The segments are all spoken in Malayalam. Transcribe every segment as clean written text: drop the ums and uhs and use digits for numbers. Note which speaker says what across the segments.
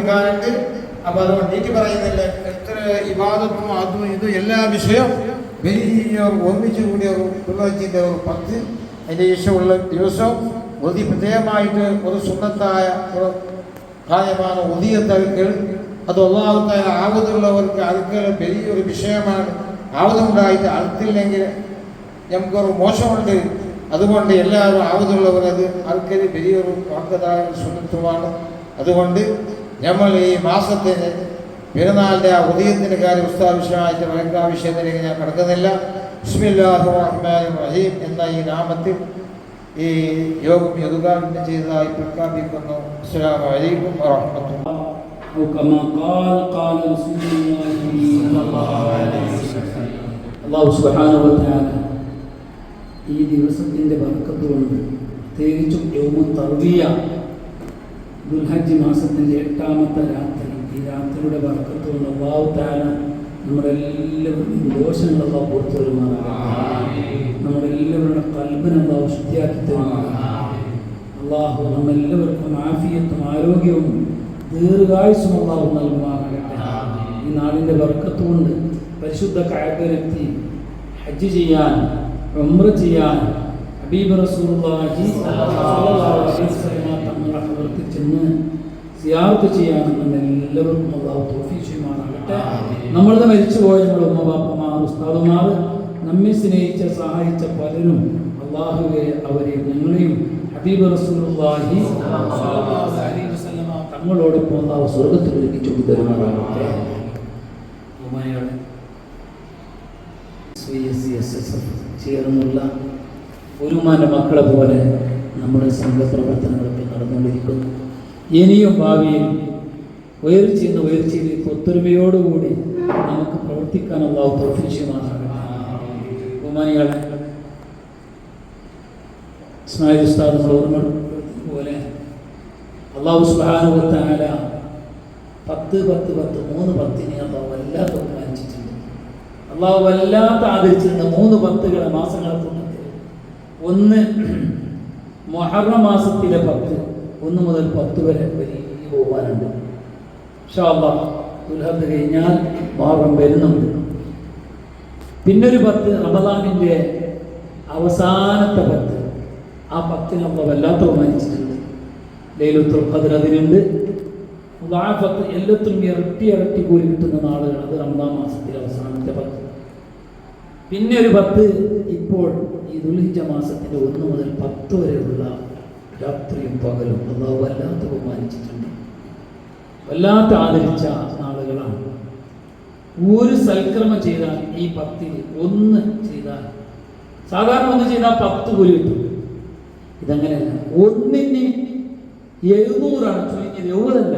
Speaker 1: ചോദിക്കാനുണ്ട്. അപ്പോൾ അതുകൊണ്ട് എനിക്ക് പറയുന്നില്ല, എത്ര ഇബാദത്തും അതും ഇതും എല്ലാ വിഷയവും വലിയ ഒന്നിച്ചു കൂടിയ ഒരു ദുൽഹജ്ജിൻ്റെ ഒരു 10 അതിൻ്റെ ശേഷമുള്ള ദിവസം ഒതി പ്രത്യേകമായിട്ട് ഒരു സുന്നത്തായ ഒരു കാര്യമാണ് ഒതിയത്തൽക്കൽ. അത് അല്ലാഹുവിൻ്റെ ആവതുള്ളവർക്ക് അൽക്കൽ വലിയൊരു വിഷയമാണ്. ആവതുണ്ടായിട്ട് അൽക്കില്ലെങ്കിൽ നമുക്കൊരു മോശമുണ്ട്. അതുകൊണ്ട് എല്ലാവരും ആവതുള്ളവർ അത് അൽക്കൽ വലിയൊരു വാക്കതായ സുന്നത്തുമാണ്. അതുകൊണ്ട് നമ്മൾ ഈ മാസത്തിന് പെരുന്നാളിൻ്റെ ആ ഉദയത്തിൻ്റെ കാര്യം ഉസ്താവിഷയമായിട്ട് ഭയങ്കര വിഷയത്തിലേക്ക് ഞാൻ കടക്കുന്നില്ല. ബിസ്മില്ലാഹിർ റഹ്മാനിർ റഹീം എന്ന ഈ നാമത്തിൽ ഈ യോഗം ഉദ്ഘാടനം ചെയ്തതായി പ്രഖ്യാപിക്കുന്നു. അസ്സലാമു അലൈക്കും വറഹ്മത്തുള്ളാഹി.
Speaker 2: അല്ലാഹു സുബ്ഹാനഹു വ തആല ഈ ദിവസത്തിൻ്റെ ബർക്കത്ത് കൊണ്ട് പ്രത്യേകിച്ചും യൗമുൽ തർവിയ ദുൽഹജ്ജ് മാസത്തിൻ്റെ 8ാമത്തെ രാത്രി, ഈ രാത്രിയുടെ ബർക്കത്ത് കൊണ്ട് അല്ലാഹു തആല നമ്മളെല്ലാവരുടെയും ദോഷങ്ങൾ അല്ലാഹു പുറത്തു തരുമാറാകട്ടെ. നമ്മളെല്ലാവരുടെ ഖൽബിനെ അല്ലാഹു ശുദ്ധിയാക്കി തരുമാറാകട്ടെ. അല്ലാഹു നമ്മളെല്ലാവർക്കും ആഫിയത്തും ആരോഗ്യവും ദീർഘായുസ്സും അല്ലാഹു നൽകുമാറാകട്ടെ. ഈ നാളിൻ്റെ ബർക്കത്ത് കൊണ്ട് പരിശുദ്ധ കഅബയിലെത്തി ഹജ്ജ് ചെയ്യാൻ, ഉംറ ചെയ്യാൻ ഹബീബ് റസൂലുള്ളാഹി സ്വല്ലല്ലാഹു അലൈഹി വസല്ലം തങ്ങളുടെ ഹദറത്തിൽ ചെന്ന് സിയാറത്ത് ചെയ്യാനെന്ന് എല്ലാവർക്കും അല്ലാഹു തൗഫീഖ് ചെയ്യുമാറാകട്ടെ. നമ്മളുടെ മരിച്ചുപോയ നമ്മുടെ ഉമ്മ ഉസ്താദുമാർ, നമ്മെ സ്നേഹിച്ച സഹായിച്ച പലരും അല്ലാഹുവേ അവരെ ഞങ്ങളെയും ഹബീബ് റസൂലുള്ളാഹി സ്വല്ലല്ലാഹു അലൈഹി വസല്ലം തങ്ങളോടൊപ്പം അല്ലാഹു സ്വർഗ്ഗത്തിൽ ഒരുമിച്ച് തരുമാറാകട്ടെ. ചേർന്നുള്ള ഒരുമാൻ്റെ മക്കളെ പോലെ നമ്മുടെ സംഘപ്രവർത്തനങ്ങളൊക്കെ നടന്നുകൊണ്ടിരിക്കുന്നു. ഇനിയും ഭാവിയിൽ ഉയർച്ചയിലേക്ക് ഒത്തൊരുമയോടുകൂടി നമുക്ക് പ്രവർത്തിക്കാൻ അല്ലാഹു തൗഫീഖ് ചെയ്യുമാറാകട്ടെ. ബഹുമാനികളെ, ഇസ്മായിൽ ഉസ്താദ് നമ്മൾ ഓർമ്മ പോലെ അല്ലാഹു സുബ്ഹാനഹു വ തആല 10 10 10 3 10നെ അല്ലാഹു വല്ലാതെ ബഹുമാനിച്ചിട്ടുണ്ട്. അല്ലാഹു വല്ലാതെ ആദരിച്ചിട്ടുണ്ട്. 3 10 മാസങ്ങളെ കൂട്ടത്തിൽ ഒന്ന് മുഹറം മാസത്തിലെ 10, 1 മുതൽ 10 വരെ വലിയ ബഹുമാനമുണ്ട്. ഇൻഷാ അല്ലാഹ് ദുൽഹജ്ജ് കഴിഞ്ഞാൽ മുഹറം വരുന്നുണ്ട്. പിന്നൊരു 10 റമദാനിൻ്റെ അവസാനത്തെ 10, ആ 10നെ അല്ലാഹു വല്ലാതെ ബഹുമാനിച്ചിട്ടുണ്ട്. ലൈലത്തുൽ ഖദ്ർ അതിനുണ്ട്. എല്ലാത്തിനും ഇരട്ടി കൂലി കിട്ടുന്ന നാളുകൾ, അത് റമദാൻ മാസത്തിലെ അവസാനത്തെ 10. പിന്നെ ഒരു 10 ഇപ്പോൾ ഈ ദുൽഹിജ്ജ മാസത്തിൻ്റെ 1 മുതൽ 10 വരെയുള്ള രാത്രിയും പകലും അല്ലാഹു വല്ലാതെ ബഹുമാനിച്ചിട്ടുണ്ട്, വല്ലാതെ ആദരിച്ച നാളുകളാണ്. ഒരു സൽക്രമം ചെയ്താൽ ഈ 10ൽ 1 ചെയ്താൽ, സാധാരണ 1 ചെയ്താൽ 10 കൂലി കിട്ടും. ഇതങ്ങനെയല്ല, 1ന് 700 ചുരുങ്ങിയത് 70 അല്ല,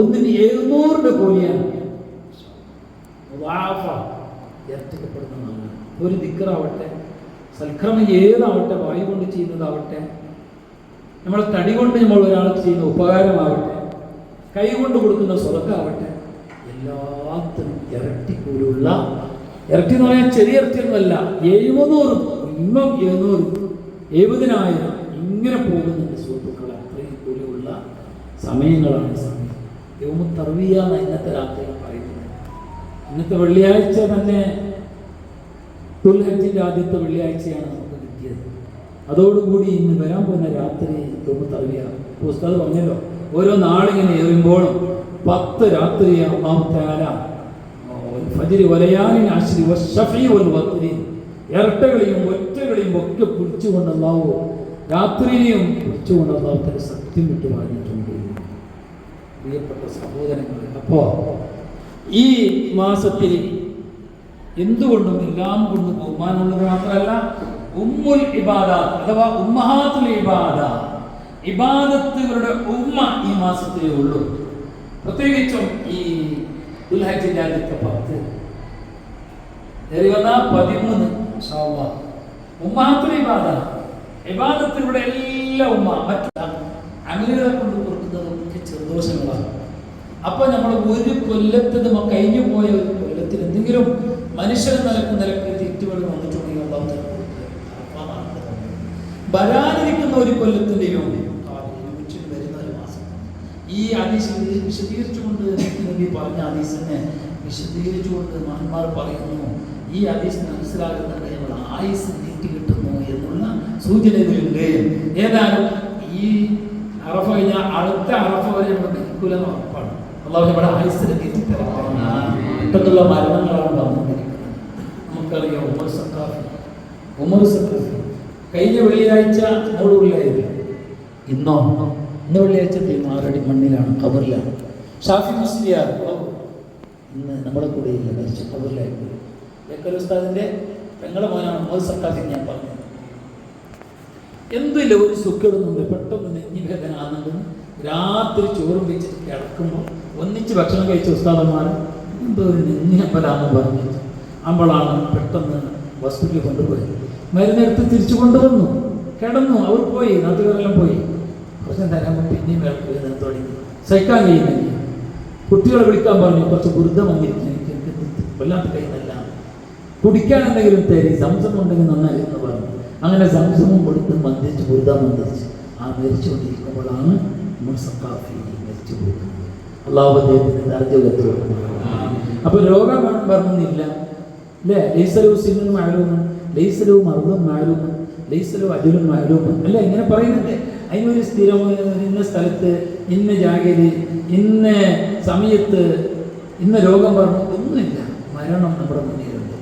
Speaker 2: 1ന് 700 കൂലിയാണ്. ഇരട്ടിക്കപ്പെടുന്ന നാളാണ്. ഒരു ദിക്റാവട്ടെ, സൽക്രമം ഏതാവട്ടെ, വായു കൊണ്ട് ചെയ്യുന്നതാവട്ടെ, നമ്മളെ തടി കൊണ്ട് നമ്മൾ ഒരാൾക്ക് ചെയ്യുന്ന ഉപകാരമാവട്ടെ, കൈ കൊണ്ട് കൊടുക്കുന്ന സ്വതക്കാവട്ടെ, എല്ലാത്തിനും ഇരട്ടിക്കൂലുള്ള, ഇരട്ടി എന്ന് പറയാൻ ചെറിയ ഇരട്ടിയൊന്നുമല്ല, 700 ഇന്നും 700 70,000 ഇങ്ങനെ പോകുന്നുണ്ട് സുഹൃത്തുക്കളെ. അത്രയും കൂടിയുള്ള സമയങ്ങളാണ് സമയം. യൗമുൽ തർവിയ എന്ന ഇന്നത്തെ രാത്രി പറയുന്നത്. ഇന്നത്തെ വെള്ളിയാഴ്ച തന്നെ ദുൽഹജ്ജിൻ്റെ ആദ്യത്തെ വെള്ളിയാഴ്ചയാണ് നമുക്ക് കിട്ടിയത്. അതോടുകൂടി ഇന്ന് വരാൻ പോകുന്ന രാത്രി യൗമുൽ തർവിയ. ഉസ്താദ് പറഞ്ഞല്ലോ, ഓരോ നാളിങ്ങനെ ഏറുമ്പോഴും 10 രാത്രി അല്ലാഹു തആല ഫജ്ർ വലയാലിൻ അശ്രി വശഫീ വൽ വത്രി, ഇരട്ടകളെയും ഒറ്റകളെയും ഒക്കെ പിടിച്ചുകൊണ്ട് അല്ലാഹു, രാത്രിയെയും പിടിച്ചുകൊണ്ട് അല്ലാഹു തആല സത്യം വിട്ടു പറഞ്ഞിട്ടുണ്ട്. പ്രിയപ്പെട്ട സഹോദരങ്ങളെ, അപ്പോൾ ഈ മാസത്തിൽ എന്തുകൊണ്ടും എല്ലാം കൊണ്ടും ബഹുമാനമുള്ളത് മാത്രമല്ല, ഉമ്മുൽ ഇബാദത്ത് അഥവാ ഉമ്മഹാത്തുൽ ഇബാദത്ത്, ഇബാദത്തുകളുടെ ഉമ്മ ഈ മാസത്തിലേ ഉള്ളൂ. പ്രത്യേകിച്ചും ഈ ദുൽഹജ്ജിന്റെ ആദ്യത്തെ 10 13 ഉമ്മഹാത്തുൽ ഇബാദത്ത്, ഇബാദത്തുകളുടെ എല്ലാ ഉമ്മ, മറ്റുള്ള അമലുകളെ കൊണ്ട് കൊടുക്കുന്നതൊക്കെ ചെറുദോഷങ്ങളാണ്. അപ്പൊ നമ്മൾ ഒരു കൊല്ലത്തിന് കഴിഞ്ഞു പോയ ഒരു കൊല്ലത്തിന് എന്തെങ്കിലും മനുഷ്യൻ നിലക്ക് തെറ്റുകൾ വന്നിട്ടുണ്ടെങ്കിൽ വരാനിരിക്കുന്ന ഒരു കൊല്ലത്തിൻ്റെയോ വരുന്ന ഒരു മാസം, ഈ ഹദീസ് വിശദീകരിച്ചുകൊണ്ട് നബി പറഞ്ഞ ഹദീസിനെ വിശദീകരിച്ചുകൊണ്ട് മഹാന്മാർ പറയുന്നു, ഈ ഹദീസ് മനസ്സിലാകുന്നത് നമ്മൾ ആയുസ് നീട്ടി കിട്ടുന്നു എന്നുള്ള സൂചനകളുണ്ട്. ഏതായാലും ഈ അറഫ കഴിഞ്ഞാൽ അടുത്ത അറഫ വരെ നമ്മൾ മരിക്കൂലെന്ന് ഉറപ്പാണ്. അള്ളാഹു നമ്മുടെ ആയുസ്സിനെ നീട്ടി തരട്ടെ. പെട്ടെന്നുള്ള മരണങ്ങളാണ് വന്നുകൊണ്ടിരിക്കുന്നത്. നമുക്കറിയാം ഉമർ സഖാഫി കഴിഞ്ഞ വെള്ളിയാഴ്ച മോളൂരിലായിരുന്നു. ഇന്ന് വെള്ളിയാഴ്ച മാറടി മണ്ണിലാണ്, ഖബറിലാണ്. ഷാഫി മുസ്ലിയാർ ഇന്ന് നമ്മുടെ കൂടെ ഇല്ല, മരിച്ചു ഖബറിലായിരുന്നു. ബേക്കൽ ഉസ്താദിന്റെ പെങ്ങളെ മോനാണ് ഉമർ സഖാഫി. ഞാൻ പറഞ്ഞു എന്തില്ല ഒരു സുഖിടുന്നുണ്ട്, പെട്ടെന്ന് നെഞ്ഞിവേദന ആണെന്നുണ്ടെന്ന് രാത്രി ചോറും വെച്ചിട്ട് കിടക്കുമ്പോൾ ഒന്നിച്ച് ഭക്ഷണം കഴിച്ച ഉസ്താദന്മാർ എന്തോ ഒരു നെഞ്ഞിനപ്പലാന്ന് പറഞ്ഞു അമ്പളാണ് പെട്ടെന്ന് ഹോസ്പിറ്റലിൽ കൊണ്ടുപോയി. മരുന്നെടുത്ത് തിരിച്ചു കൊണ്ടുവന്നു, കിടന്നു. അവർ പോയി, നാട്ടുകാരെല്ലാം പോയി. കുറച്ച് തരാകുമ്പോൾ പിന്നെയും വേണം തുടങ്ങി, സഹിക്കാൻ കഴിയുന്നില്ല. കുട്ടികളെ വിളിക്കാൻ പറഞ്ഞു, കുറച്ച് ഗുരുതം വന്നിരിക്കുന്നു, എനിക്ക് വല്ലാത്ത കഴിയുന്നില്ല, കുടിക്കാൻ എന്തെങ്കിലും തരി, സംസം ഉണ്ടെങ്കിൽ നന്നായി എന്ന് പറഞ്ഞു. അങ്ങനെ സംസമും കൊടുത്ത് മന്ദിരിച്ച് ഗുരുത മന്ദിരിച്ച് ആ മരിച്ചുകൊണ്ടിരിക്കുമ്പോഴാണ് സഖാഫി മരിച്ചു പോകുന്നത്. അള്ളാഹു അദ്ദേഹത്തിന് ദർജ കൊടുക്കുന്നു. അപ്പൊ രോഗം പറഞ്ഞില്ല അല്ലേ? ലൈസലു സിന്നും മാലൂമും ലൈസലു മറുതും മാലൂമും ലൈസലു അജുലും മാലൂമും അല്ല, ഇങ്ങനെ പറയുന്നുണ്ട്. അതിനൊരു സ്ഥിരം ഇന്ന സ്ഥലത്ത് ഇന്ന ജാഗയിൽ ഇന്ന സമയത്ത് ഇന്ന രോഗം പറഞ്ഞു ഒന്നുമില്ല. മരണം നമ്മുടെ മുന്നിലുണ്ട്.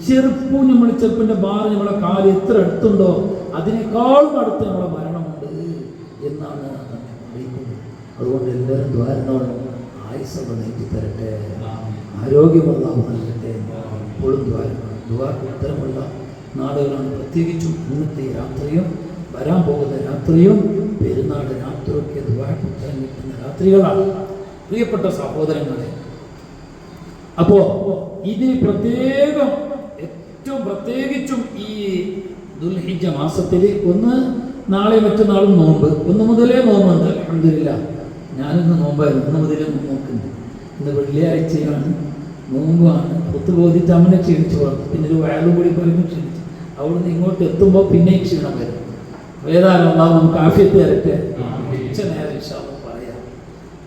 Speaker 2: ചെറുപ്പും നമ്മൾ ചെറുപ്പിന്റെ ബാറ് നമ്മളെ കാല് എത്ര അടുത്തുണ്ടോ അതിനേക്കാളും അടുത്ത് നമ്മളെ മരണമുണ്ട് എന്നാണ് അറിയിക്കുന്നത്. അതുകൊണ്ട് എല്ലാവരും ദ്വാരനോട് ആയുസ്സൊക്കെ നീട്ടി തരട്ടെ, ആരോഗ്യമുള്ള നൽകട്ടെ. എപ്പോഴും ദ്വാരമാണ് ഉത്തരമുള്ള നാടുകളാണ്. പ്രത്യേകിച്ചും ഇന്നത്തെ രാത്രിയും വരാൻ പോകുന്ന രാത്രിയും പെരുന്നാൾ രാത്രിയൊക്കെ ദ്വാരക്ക് ഉത്തരം കിട്ടുന്ന രാത്രികളാണ് പ്രിയപ്പെട്ട സഹോദരങ്ങളെ. അപ്പോ ഇതിന് പ്രത്യേകം ഏറ്റവും പ്രത്യേകിച്ചും ഈ ദുൽഹിജ്ജ മാസത്തിൽ ഒന്ന് നാളെ മറ്റന്നാളും നോമ്പ്, 1 മുതലേ നോമ്പുണ്ട്. അൽഹംദുലില്ലാ, ഞാനിന്ന് നോമ്പായിരുന്നു, 1 മുതലേ നോക്കുന്നുണ്ട്. ഇന്ന് വെള്ളിയാഴ്ചയാണ്, നോമ്പാണ്. ഒത്തു ബോധിച്ച് അമ്മനെ ക്ഷീണിച്ചു പറഞ്ഞു. പിന്നെ ഒരു വയലും കൂടി പറയുമ്പോൾ ക്ഷീണിച്ചു. അവിടുന്ന് ഇങ്ങോട്ട് എത്തുമ്പോൾ പിന്നെയും ക്ഷീണം വരും. വേദാനം നമുക്ക് ആഫിയത്ത് തരട്ടെ. നേരം ഇൻഷാ അല്ലാഹ് പറയാം.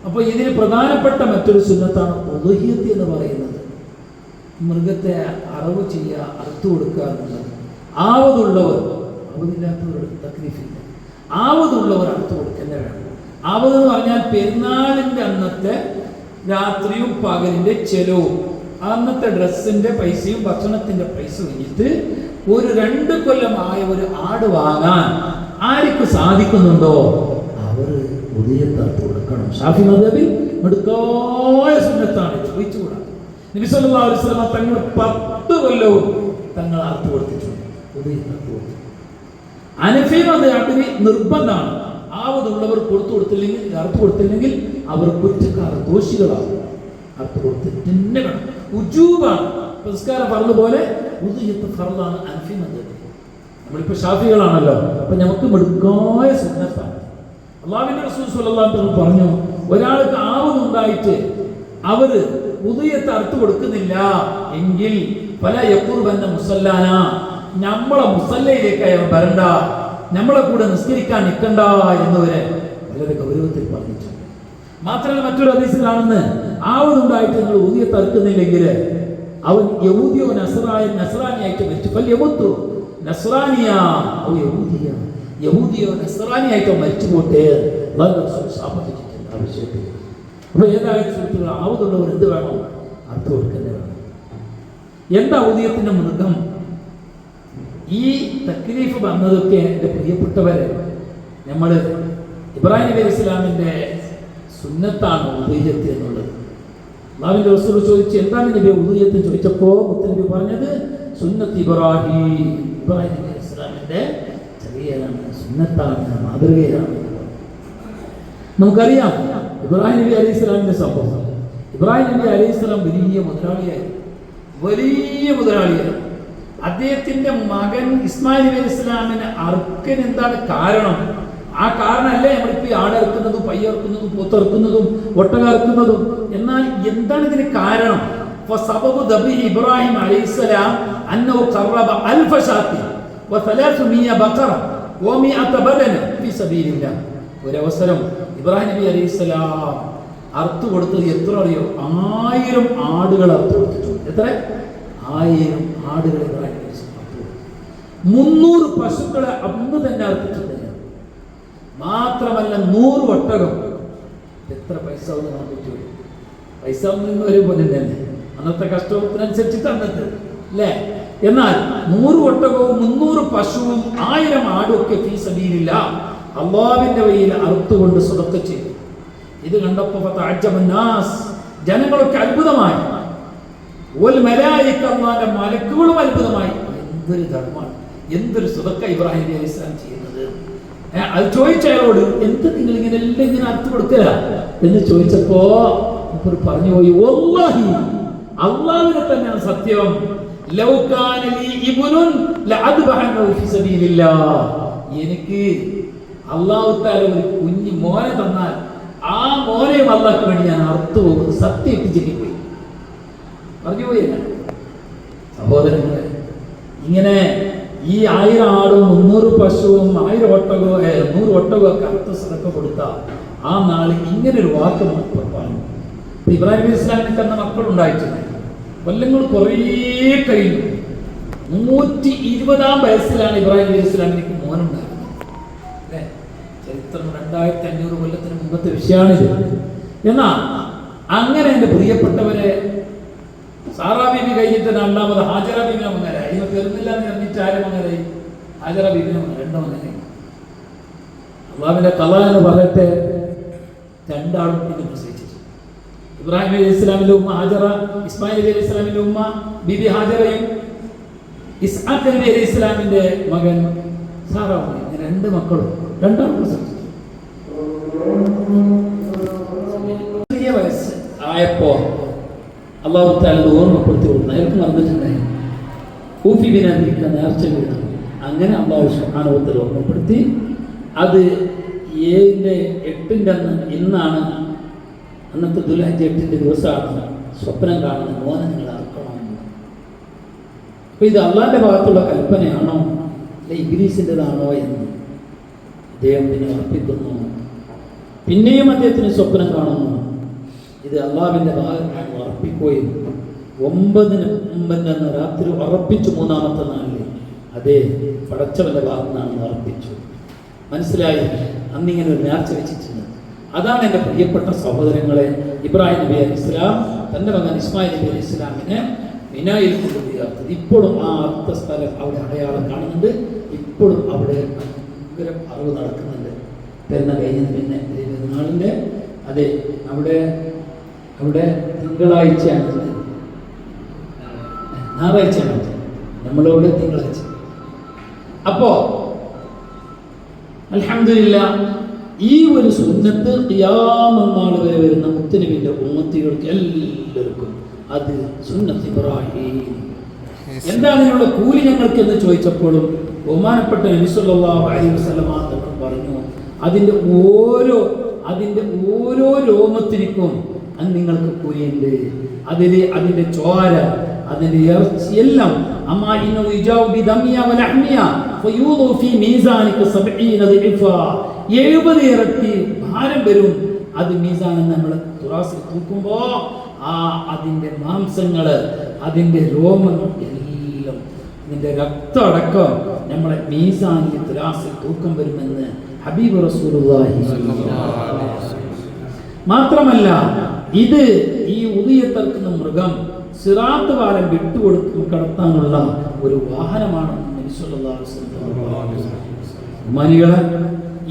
Speaker 2: അപ്പോൾ ഇതിന് പ്രധാനപ്പെട്ട മറ്റൊരു സുന്നത്താണ് ഉദ്ഹിയ്യത്ത് എന്ന് പറയുന്നത്. മൃഗത്തെ അറവ് ചെയ്യുക, അറുത്തു കൊടുക്കുക എന്നുള്ളത്. ആവതുള്ളവർ, ആവതില്ലാത്തവരുടെ തക്ലീഫില്ല, ആവതുള്ളവർ അറുത്തു കൊടുക്കന്നെ വേണം. ആവതെന്ന് പറഞ്ഞാൽ പെരുന്നാളിൻ്റെ അന്നത്തെ രാത്രിയും പകലിൻ്റെ ചെലവും അന്നത്തെ ഡ്രസ്സിൻ്റെ പൈസയും ഭക്ഷണത്തിൻ്റെ പൈസ കഴിഞ്ഞിട്ട് ഒരു 2 കൊല്ലമായ ഒരു ആട് വാങ്ങാൻ ആർക്ക് സാധിക്കുന്നുണ്ടോ അവർ ഉദയത്ത് അറുത്ത് കൊടുക്കണം. ഷാഫി മദ്ഹബിൽ മിടുക്കായ സുന്നത്താണ്, ചോദിച്ചുകൂടാ. നബി സല്ലല്ലാഹു അലൈഹി വസല്ലം തങ്ങൾ 10 കൊല്ലവും തങ്ങൾ അറുത്ത് കൊടുത്തിട്ടുണ്ട്, ഉദയത്ത് അറുത്ത് കൊടുത്തു. ഹനഫി മദ്ഹബിൽ നിർബന്ധമാണ്, ആവതുള്ളവർ അറുത്ത് കൊടുത്തില്ലെങ്കിൽ അവർ കുറ്റക്കാർ, ദോഷികളാണ്. അറുത്ത് കൊടുത്തിട്ട് ഉജൂബാണ്. പുരസ്കാരം പറഞ്ഞതുപോലെ ഉദയത്ത് ഫർളാണ് ഹനഫി മദ്ഹബിൽ. നമ്മളിപ്പോ ഷാഫികളാണല്ലോ, അപ്പൊ നമുക്ക് മിടുക്കായ സുന്നത്താണ്. അല്ലാഹുവിന്റെ റസൂൽ സ്വല്ലല്ലാഹു അലൈഹി വസല്ലം പറഞ്ഞു, ഒരാൾക്ക് ആവുന്നുണ്ടായിട്ട് അവര് ഉദയത്തെ അറുത്ത് കൊടുക്കുന്നില്ല എങ്കിൽ പല യഖുർബന്ന മുസല്ലാന, നമ്മളെ മുസല്ലയിലേക്ക് അയാൾ വരണ്ട, നമ്മളെ കൂടെ നിസ്കരിക്കാൻ നിൽക്കണ്ട എന്നിവരെ വളരെ ഗൗരവത്തിൽ പറഞ്ഞിട്ടുണ്ട്. മാത്രമല്ല മറ്റൊരു ഹദീസിലാണെന്ന് ആവുന്നുണ്ടായിട്ട് നിങ്ങൾ ഉദയത്തെ അറുക്കുന്നില്ലെങ്കിൽ അവൻ യഹൂദിയോ നസ്രാനിയായിട്ട് മരിച്ചു. യഹൂദിയോ നസ്രാനിയായിട്ടോ മരിച്ചു പോട്ടെ ആ വിഷയത്തിൽ. അപ്പൊ ഏതായാലും സുഹൃത്തുക്കൾ, ആവതുള്ളവർ എന്ത് വേണം? അർത്ഥം കൊടുക്കന്നെ വേണം. എന്താ ഉദയത്തിന്റെ മൃഗം? ഈ തക്ലീഫ് വന്നതൊക്കെ എൻ്റെ പ്രിയപ്പെട്ടവരെ, നമ്മൾ ഇബ്രാഹിം നബി ഇസ്ലാമിൻ്റെ സുന്നത്താണ് ഉദയത്ത് എന്നുള്ളത്. അല്ലാഹുവിന്റെ റസൂൽ ചോദിച്ചു, എന്താണ് നബി ഉദയത്ത് ചോദിച്ചപ്പോൾ മുത്തനബി പറഞ്ഞത് സുന്നത്ത് ഇബ്രാഹിം നബി ഇസ്ലാമിൻ്റെ ചെറിയാണ്, സുന്നത്താണ്, മാതൃകയാണ്. നമുക്കറിയാം ഇബ്രാഹിം നബി അലൈഹി സ്വലാമിന്റെ സംഭവം. ഇബ്രാഹിം നബി അലൈഹി സ്വലാം വലിയ മുതലാളിയായി. അദ്ദേഹത്തിന്റെ മകൻ ഇസ്മായിൽ നബി അലൈഹി സ്വലാമിന് അറുക്കൻ എന്താണ് കാരണം? ആ കാരണമല്ലേ നമ്മളിപ്പോൾ ആടറുക്കുന്നതും പയ്യറുക്കുന്നതും പൂത്തറുക്കുന്നതും ഒട്ടകറുക്കുന്നതും. എന്നാൽ എന്താണ് ഇതിന് കാരണം? ഇബ്രാഹിം അലൈഹിസ്സലാം അന്നഹു ഖറബ 1000 ശാത്തി വ 300 ബഖറ വമിഅത ബദന ഫീ സബീലില്ലാഹ്. ഒരവസരം ഇബ്രാഹിം നബി അലൈഹിസ്സലാം അറുത്തു കൊടുത്തത് എത്ര അറിയോ? 1000 ആടുകൾ അറുത്തു കൊടുത്തിട്ടുണ്ട്. എത്ര? 1000 ആടുകൾ ഇബ്രാഹിം നബി അലൈഹിസ്സലാം അറുത്തു കൊടുത്തു. 300 പശുക്കളെ അന്ന് തന്നെ അറുത്തിട്ടുണ്ട്. മാത്രമല്ല 100 ഒട്ടകം. എത്ര പൈസ ഒന്ന് കാണാൻ പറ്റുമോ? പൈസ ഒന്നും ഒരേപോലെ തന്നെ, അന്നത്തെ കഷ്ടത്തിനനുസരിച്ചിട്ട് അന്നത്തെ അല്ലേ. എന്നാൽ 100 ഒട്ടകവും 300 പശുവും 1000 ആടും ഒക്കെ ഫീ സബീലില്ലാഹ് അല്ലാഹുവിന്റെ വഴിയിൽ അറുത്തുകൊണ്ട് സദഖ ചെയ്തു. ഇത് കണ്ടപ്പോൾ ഫതഅജ്ജബന്നാസ്, ജനങ്ങളൊക്കെ അത്ഭുതമായി. വൽ മലായിക, അല്ലാഹുവിന്റെ മലക്കുകളും അത്ഭുതമായി. എന്തൊരു ധർമ്മമാണ്, എന്തൊരു സദഖ ഇബ്രാഹിം നബി അലൈഹിസ്സലാം ചെയ്യുന്നത്. അത് ചോദിച്ചയാളോട് എന്ത് നിങ്ങൾ ഇങ്ങനെ എല്ലാം ഇങ്ങനെ അറുത്ത് കൊടുക്കുക എന്ന് ചോദിച്ചപ്പോ പറഞ്ഞു പോയി, വല്ലാഹി അല്ലാഹുവിനെ തന്നെയാണ് സത്യം, ലൗ കാന ലീ ഇബ്നുൻ ലഅദ്ബഹനഹു ഫീ സബീലില്ലാഹ്, എനിക്ക് അല്ലാഹു തആല ഒരു കുഞ്ഞു മോനെ തന്നാൽ ആ മോനെയും അല്ലാഹുവിന് വേണ്ടി ഞാൻ അറുത്തു പോകും. സത്യം ചെല്ലിപ്പോയി പറഞ്ഞു പോയി. സഹോദരങ്ങളെ, ഇങ്ങനെ ഈ 1000 ആടും 300 പശുവും 1000 ഒട്ടകവും 100 ഒട്ടകവും ഒക്കെ അറുത്ത് സദഖ കൊടുത്ത ആ നാളിൽ ഇങ്ങനെ ഒരു വാക്ക് പറഞ്ഞു. ഇബ്രാഹിം നബി ഇസ്ലാമിന് എന്ന മക്കളുണ്ടായിട്ടുണ്ട്. കൊല്ലങ്ങൾ കുറേ കഴിഞ്ഞു. 120-ാം വയസ്സിലാണ് ഇബ്രാഹിം നബി ഇസ്ലാമിലേക്ക് മോനുണ്ടായിരുന്നത്. അല്ലേ, ചരിത്രം 2500 കൊല്ലത്തിന് മുമ്പത്തെ വിഷയമാണിത്. എന്നാൽ അങ്ങനെ എൻ്റെ പ്രിയപ്പെട്ടവരെ, സാറാ ബീബി കഴിഞ്ഞിട്ട് 2ാമത് ഹാജറ ബീബിനെ മകനായി. അതിന് തീർന്നില്ല എന്ന് പറഞ്ഞിട്ട് ആരും മകനായി? ഹാജറ ബീബിനെ മകൻ, 2 മകനായി. അള്ളാഹുവിന്റെ ഖള എന്ന് പറയട്ടെ, 2 ആളും പിന്നെ പ്രസവിച്ചു. ഇബ്രാഹിം നബി ഇസ്ലാമിന്റെ ഉമ്മ ഹാജറ, ഇസ്മായിൽ നബി ഇസ്ലാമിന്റെ ഉമ്മ ബീബി ഹാജറയും ഇസ്ഹാഖ് നബി ഇസ്ലാമിന്റെ മകൻ സാറാ, 2 മക്കളും 2 ആളും പ്രസവിച്ചു. ചെറിയ വയസ്സ് ആയപ്പോ അള്ളാഹു തആല ഓർമ്മപ്പെടുത്തി കൊടുത്തു. അയാൾക്ക് മറന്നിട്ടുണ്ടായി ഊഫി ബിനാദിരിക്കാൻ നേർച്ച വീണം. അങ്ങനെ അള്ളാഹു സുബ്ഹാനഹു വ തആല ഓർമ്മപ്പെടുത്തി. അത് 7-8 അന്ന്, ഇന്നാണ് അന്നത്തെ ദുൽഹജ്ജ് 8 ദിവസമാണ് സ്വപ്നം കാണുന്നത്, മോനെ നിങ്ങൾ അറക്കണമെന്ന്. അപ്പൊ ഇത് അള്ളാഹിന്റെ ഭാഗത്തുള്ള കൽപ്പനയാണോ അല്ലെ ഇബ്ലീസിൻ്റെതാണോ എന്ന് അദ്ദേഹം പിന്നെ ഉറപ്പിക്കുന്നു. പിന്നെയും അദ്ദേഹത്തിന് സ്വപ്നം കാണുന്നു. ഇത് അള്ളാഹുവിന്റെ ഭാഗത്താണ് ഉറപ്പിക്കുകയും 9 രാത്രി ഉറപ്പിച്ചു. 3ാമത്തെ നാളിൽ അതേ പടച്ചവന്റെ ഭാഗത്തുനിന്നാണ് ഉറപ്പിച്ചു. മനസ്സിലായി? അന്നിങ്ങനെ ഒരു നേർച്ച വെച്ചിട്ടുണ്ട്. അതാണ് എൻ്റെ പ്രിയപ്പെട്ട സഹോദരങ്ങളെ, ഇബ്രാഹിം നബി അലൈഹി ഇസ്ലാം തൻ്റെ മകൻ ഇസ്മായിൽ നബി അലൈഹി ഇസ്ലാമിനെ മിനായിൽ കൊണ്ടുപോയി അർത്ഥം. ഇപ്പോഴും ആ അർത്ഥ സ്ഥലം അവിടെ അടയാളം കാണുന്നുണ്ട്. ഇപ്പോഴും അവിടെ ഭയങ്കര അറിവ് നടക്കുന്നുണ്ട്. പെരുന്ന കഴിഞ്ഞത് പിന്നെ പെരുന്നാളിൻ്റെ അതെ അവിടെ തിങ്കളാഴ്ചയാണ്, ഞായറാഴ്ചയാണ്, നമ്മളവിടെ തിങ്കളാഴ്ച. അപ്പോ അൽഹംദുലില്ലാഹ് ഈ ഒരു സുന്നത്ത് ഖിയാമത്ത് നാൾ വരെ വരുന്ന മുത്തനബിന്റെ ഉമ്മത്തികൾക്ക് എല്ലാവർക്കും അത് സുന്നത്ത് ഇബ്രാഹിം. എന്താണ് ഇതിനുള്ള കൂലി ഞങ്ങൾക്ക് എന്ന് ചോദിച്ചപ്പോഴും ബഹുമാനപ്പെട്ട നബി സല്ലല്ലാഹു അലൈഹി വസല്ലം തങ്ങൾ പറഞ്ഞു, അതിന്റെ ഓരോ രോമത്തിനും അത് നിങ്ങൾക്ക് കൂലിയുണ്ട്. അതിന്റെ ചോര, അതിന്റെ ഇറച്ചി എല്ലാം 70 ഇരട്ടി ഭാരം വരും. അത് മീസാൻ നമ്മൾ തുറാസിൽ തൂക്കുമ്പോ അതിന്റെ മാംസങ്ങള്, അതിന്റെ രോമങ്ങൾ എല്ലാം, ഇതിന്റെ രക്തം അടക്കം നമ്മളെ മീസാനിൽ തുറാസിൽ തൂക്കം വരുമെന്ന് ഹബീബ് റസൂലുള്ളാഹി. മാത്രമല്ല ഇത് ഈ ഉദിയത്തർക്കുന്ന മൃഗം സിറാത്ത് പാലം വിട്ടുകൊടുക്കും കടത്താനുള്ള ഒരു വാഹനമാണെന്ന് നബി സല്ലല്ലാഹു അലൈഹി വസല്ലം. മനികളെ,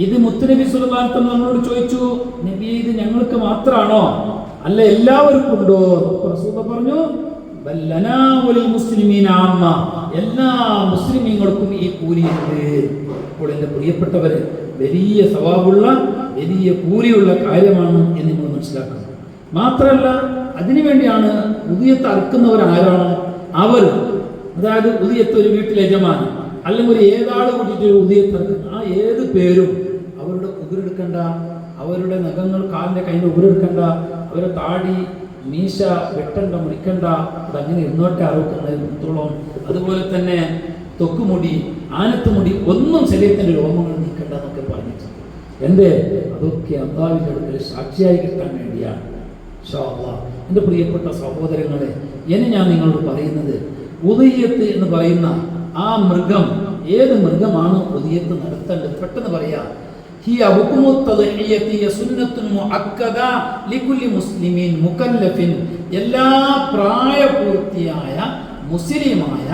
Speaker 2: ഇത് മുത്തുനബി സല്ലല്ലാഹു അലൈഹി വസല്ലം നമ്മളോട് ചോദിച്ചു, നബി ഇത് ഞങ്ങൾക്ക് മാത്രമാണോ അല്ല എല്ലാവർക്കും ഉണ്ടോ? റസൂൽ പറഞ്ഞു, ബല്ലനാ വലിൽ മുസ്ലിമീന അമ്മ, എല്ലാ മുസ്ലിമീങ്ങൾക്കും ഈ കൂലിയുണ്ട്. അപ്പോൾ എൻ്റെ പ്രിയപ്പെട്ടവരെ, വലിയ സവാബുള്ള വലിയ കൂലിയുള്ള കാര്യമാണ് എന്ന് നമ്മൾ മനസ്സിലാക്കണം. മാത്രമല്ല അതിനുവേണ്ടിയാണ് ഉദിയത്ത് അറുക്കുന്നവരാരാണ് അവർ, അതായത് ഉദിയത്ത് ഒരു വീട്ടിലെ യജമാനൻ അല്ലെങ്കിൽ ഒരു ഏതാള് കൂട്ടിയിട്ട് ഉദിയത്ത് അറുക്കുന്ന ആ ഏത് പേരും അവരുടെ ഉതിരെടുക്കണ്ട, അവരുടെ നഖങ്ങൾ കാലിൻ്റെ കയ്യിൽ ഉതിരെടുക്കണ്ട, അവരുടെ താടി മീശ വെട്ടണ്ട, മുറിക്കണ്ട, അതങ്ങനെ എന്നോട്ടെ അറുക്കുന്നത് നിർത്തോളം. അതുപോലെ തന്നെ തൊക്കുമുടി, ആനത്തുമുടി ഒന്നും ശരീരത്തിൻ്റെ രോമങ്ങൾ നീക്കണ്ട എന്നൊക്കെ പറഞ്ഞിട്ടുണ്ട്. എന്തേ? അതൊക്കെ അല്ലാഹുവിന്റെ അടുക്കൽ സാക്ഷിയായി കിട്ടാൻ വേണ്ടിയാണ്. ഇൻഷാ അല്ലാഹ്. എൻ്റെ പ്രിയപ്പെട്ട സഹോദരങ്ങളെ, ഇനി ഞാൻ നിങ്ങളോട് പറയുന്നത്, ഉദയ്യത്ത് എന്ന് പറയുന്ന ആ മൃഗം, ഏത് മൃഗമാണ് ഉദയ്യത്ത് നടത്തേണ്ടത്? പെട്ടെന്ന് പറയാം. ഹിയ ഹുക്മു തദ്ഹിയത്തി സുന്നത്തുൻ മുഅക്കദ ലികുല്ലി മുസ്ലിമീൻ മുകല്ലഫിൻ. എല്ലാ പ്രായപൂർത്തിയായ മുസ്ലിമായ